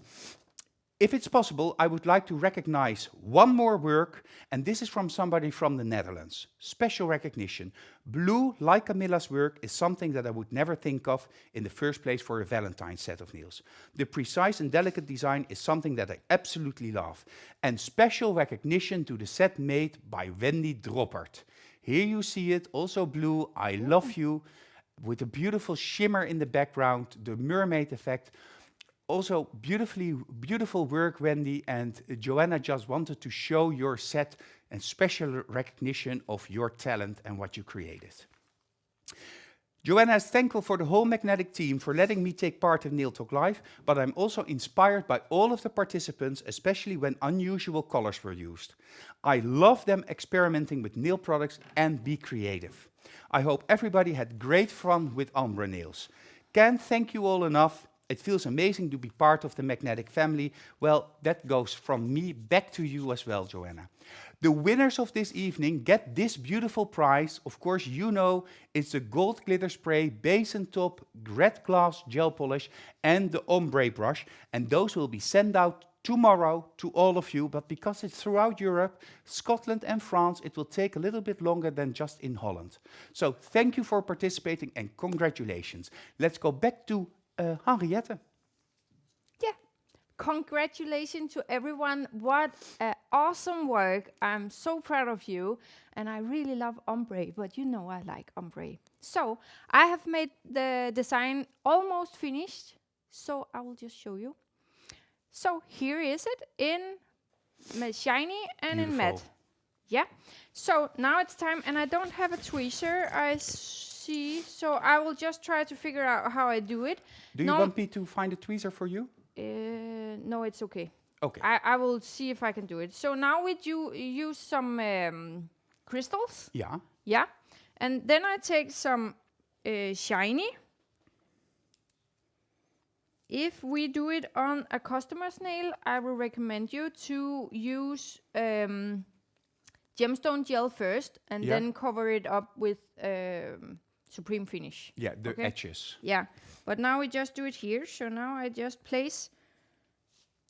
if it's possible, I would like to recognize one more work, and this is from somebody from the Netherlands. Special recognition. Blue, like Camilla's work, is something that I would never think of in the first place for a Valentine set of nails. The precise and delicate design is something that I absolutely love. And special recognition to the set made by Wendy Droppert. Here you see it, also blue, I love you, with a beautiful shimmer in the background, the mermaid effect. Also, beautiful work, Wendy, and Joanna just wanted to show your set and special recognition of your talent and what you created. Joanna is thankful for the whole magnetic team for letting me take part in Nail Talk Live, but I'm also inspired by all of the participants, especially when unusual colors were used. I love them experimenting with nail products and be creative. I hope everybody had great fun with ombre nails. Can't thank you all enough. It feels amazing to be part of the magnetic family. Well, that goes from me back to you as well, Joanna. The winners of this evening get this beautiful prize. Of course, you know it's the gold glitter spray, base and top, red glass gel polish, and the ombre brush. And those will be sent out tomorrow to all of you. But because it's throughout Europe, Scotland and France, it will take a little bit longer than just in Holland. So thank you for participating and congratulations. Let's go back to Henriette. Yeah, congratulations to everyone. What awesome work. I'm so proud of you. And I really love ombre, but you know I like ombre. So I have made the design almost finished. So I will just show you. So here is it in shiny and in matte. Yeah. So now it's time, and I don't have a tweezer, I see. So I will just try to figure out how I do it. Do you want me to find a tweezer for you? No, it's okay. Okay. I will see if I can do it. So now we use some crystals. Yeah. Yeah. And then I take some shiny. If we do it on a customer's nail, I will recommend you to use gemstone gel first and then cover it up with Supreme Finish. Yeah, the edges. Yeah, but now we just do it here. So now I just place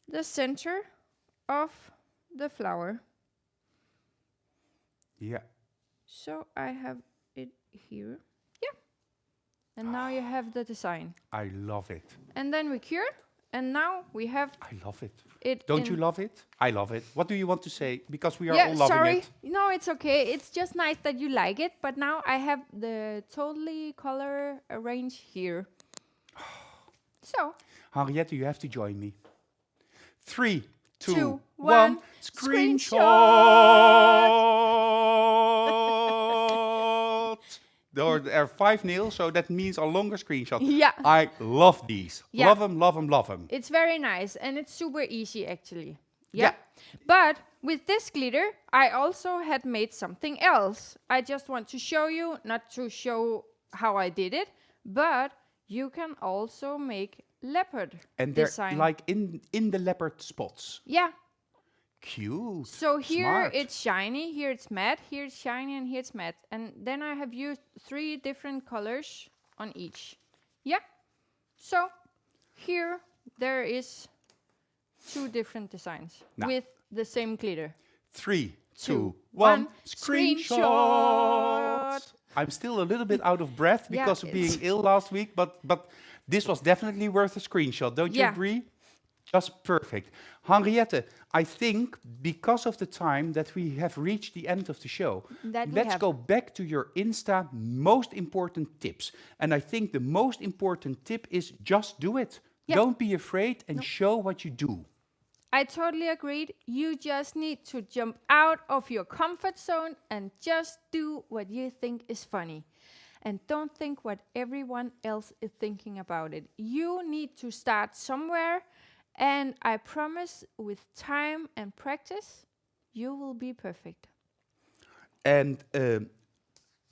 the center of the flower. Yeah. So I have it here. Yeah. And now you have the design. I love it. And then we cure. And now we have I love it. it. Don't you love it? I love it. What do you want to say? Because we are all Yeah, loving sorry. it. No, it's okay. It's just nice that you like it. But now I have the totally color range here. So. Henriette, you have to join me. 3, 2, Two, 1. one. Screenshot! There are 5 nails, so that means a longer screenshot. Yeah. I love these. Yeah. Love them, love them, love them. It's very nice and it's super easy actually. Yeah. But with this glitter, I also had made something else. I just want to show you, not to show how I did it, but you can also make leopard And they're design. like in the leopard spots. Yeah. Cute. So here Smart. it's shiny, here it's matte, here it's shiny, and here it's matte. And then I have used 3 different colors on each. Yeah. So here there is 2 different designs Now. with the same glitter. 3, 2, Two, 1. one. Screenshot. I'm still a little bit out of breath Yeah, because of being it's- ill last week, but this was definitely worth a screenshot. Don't you Yeah. agree? Just perfect. Henriette, I think because of the time that we have reached the end of the show, That we let's have. go back to your Insta most important tips. And I think the most important tip is just do it. Yeah. Don't be afraid and show what you do. I totally agreed. You just need to jump out of your comfort zone and just do what you think is funny. And don't think what everyone else is thinking about it. You need to start somewhere, and I promise with time and practice, you will be perfect. And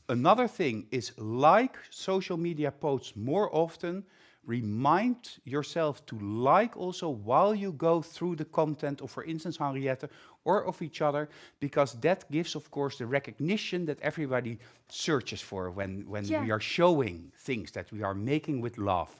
another thing is like social media posts more often. Remind yourself to like also while you go through the content of, for instance, Henriette or of each other, because that gives, of course, the recognition that everybody searches for when Yeah. we are showing things that we are making with love.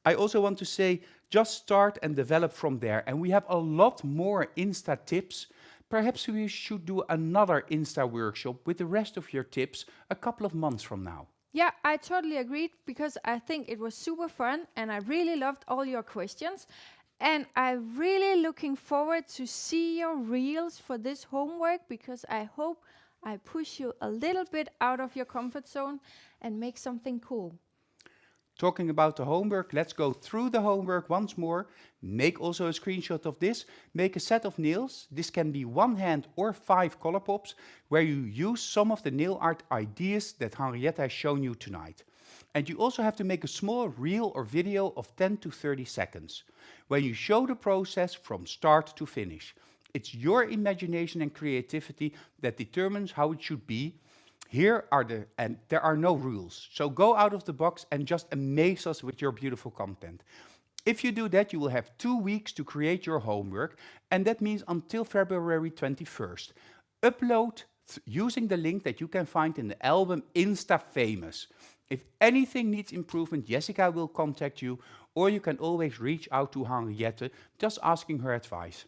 I also want to say, just start and develop from there. And we have a lot more Insta tips. Perhaps we should do another Insta workshop with the rest of your tips a couple of months from now. Yeah, I totally agreed because I think it was super fun and I really loved all your questions. And I'm really looking forward to see your reels for this homework because I hope I push you a little bit out of your comfort zone and make something cool. Talking about the homework, let's go through the homework once more. Make also a screenshot of this. Make a set of nails. This can be 1 hand or 5 color pops, where you use some of the nail art ideas that Henriette has shown you tonight. And you also have to make a small reel or video of 10 to 30 seconds, when you show the process from start to finish. It's your imagination and creativity that determines how it should be. And there are no rules. So go out of the box and just amaze us with your beautiful content. If you do that, you will have 2 weeks to create your homework, and that means until February 21st. Upload using the link that you can find in the album Insta Famous. If anything needs improvement, Jessica will contact you, or you can always reach out to Henriette, just asking her advice.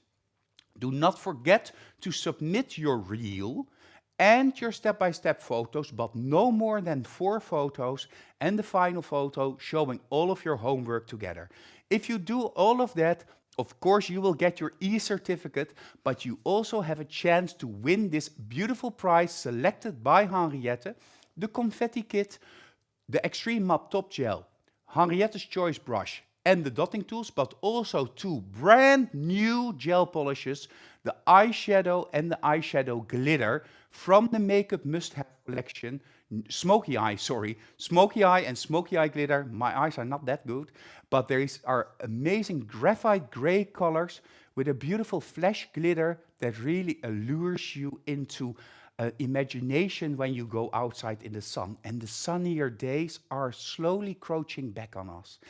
Do not forget to submit your reel and your step-by-step photos, but no more than 4 photos, and the final photo showing all of your homework together. If you do all of that, of course you will get your e-certificate, but you also have a chance to win this beautiful prize selected by Henriette, the confetti kit, the Extreme Matte Top Gel, Henriette's Choice Brush, and the dotting tools, but also 2 brand new gel polishes, the eyeshadow and the eyeshadow glitter from the Makeup Must-Have collection, Smoky Eye and Smoky Eye glitter. My eyes are not that good, but are amazing graphite gray colors with a beautiful flash glitter that really allures you into imagination when you go outside in the sun. And the sunnier days are slowly crouching back on us.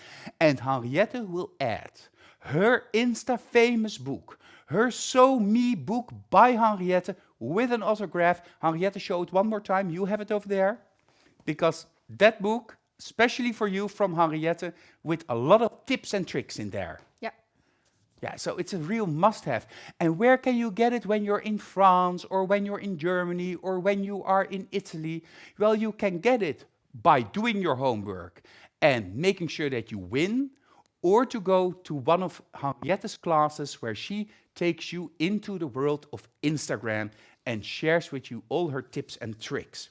And Henriette will add her Insta famous book, her So Me book by Henriette with an autograph. Henriette, show it one more time. You have it over there. Because that book, especially for you from Henriette, with a lot of tips and tricks in there. Yeah. Yeah, so it's a real must-have. And where can you get it when you're in France or when you're in Germany or when you are in Italy? Well, you can get it by doing your homework and making sure that you win, or to go to one of Henriette's classes where she takes you into the world of Instagram and shares with you all her tips and tricks.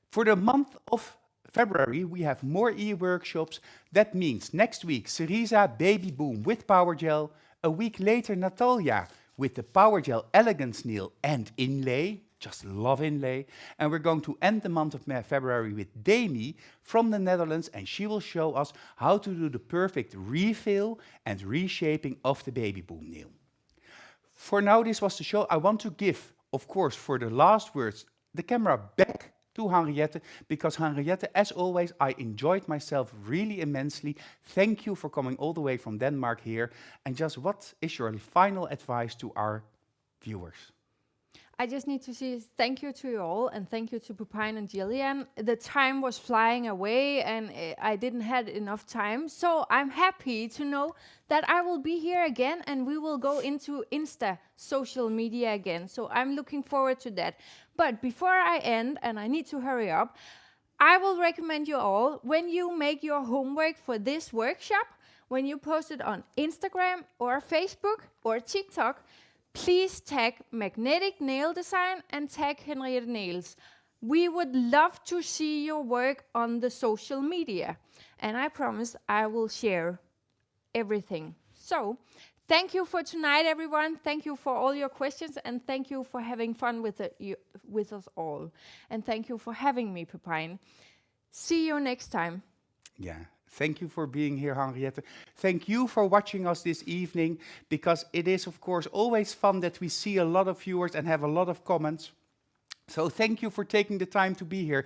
For the month of February, we have more e-workshops. That means next week, Cerisa Baby Boom with Power Gel. A week later, Natalia with the Power Gel Elegance Nail and Inlay. Just love inlay. And we're going to end the month of February with Demi from the Netherlands, and she will show us how to do the perfect refill and reshaping of the Baby Boom nail. For now, this was the show. I want to give, of course, for the last words, the camera back to Henriette, because Henriette, as always, I enjoyed myself really immensely. Thank you for coming all the way from Denmark here. And just what is your final advice to our viewers? I just need to say thank you to you all, and thank you to Pupine and Jillian. The time was flying away and I didn't have enough time. So I'm happy to know that I will be here again and we will go into Insta social media again. So I'm looking forward to that. But before I end, and I need to hurry up, I will recommend you all, when you make your homework for this workshop, when you post it on Instagram or Facebook or TikTok, please tag Magnetic Nail Design and tag Henriette Nails. We would love to see your work on the social media. And I promise I will share everything. So, thank you for tonight, everyone. Thank you for all your questions. And thank you for having fun with us all. And thank you for having me, Pepine. See you next time. Yeah. Thank you for being here, Henriette. Thank you for watching us this evening, because it is, of course, always fun that we see a lot of viewers and have a lot of comments. So thank you for taking the time to be here.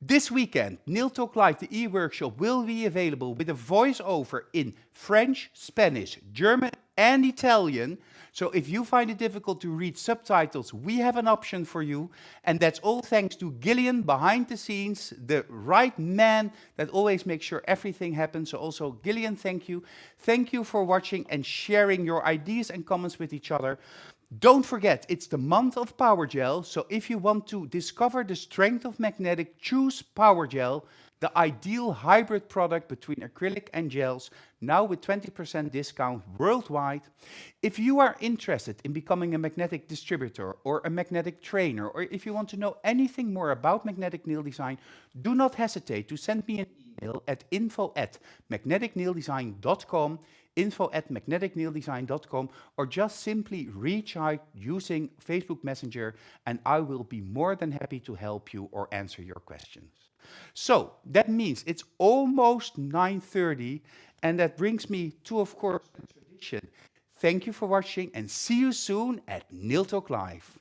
This weekend, Nail Talk Live, the e-workshop, will be available with a voiceover in French, Spanish, German, and Italian. So if you find it difficult to read subtitles, we have an option for you. And that's all thanks to Gillian behind the scenes, the right man that always makes sure everything happens. So also, Gillian, thank you. Thank you for watching and sharing your ideas and comments with each other. Don't forget, it's the month of Power Gel. So if you want to discover the strength of magnetic, choose Power Gel, the ideal hybrid product between acrylic and gels, now with 20% discount worldwide. If you are interested in becoming a magnetic distributor or a magnetic trainer, or if you want to know anything more about magnetic nail design, do not hesitate to send me an email at info@magneticnaildesign.com, info@magneticnaildesign.com, or just simply reach out using Facebook Messenger, and I will be more than happy to help you or answer your questions. So that means it's almost 9:30, and that brings me to, of course, the tradition. Thank you for watching, and see you soon at Nail Talk Live.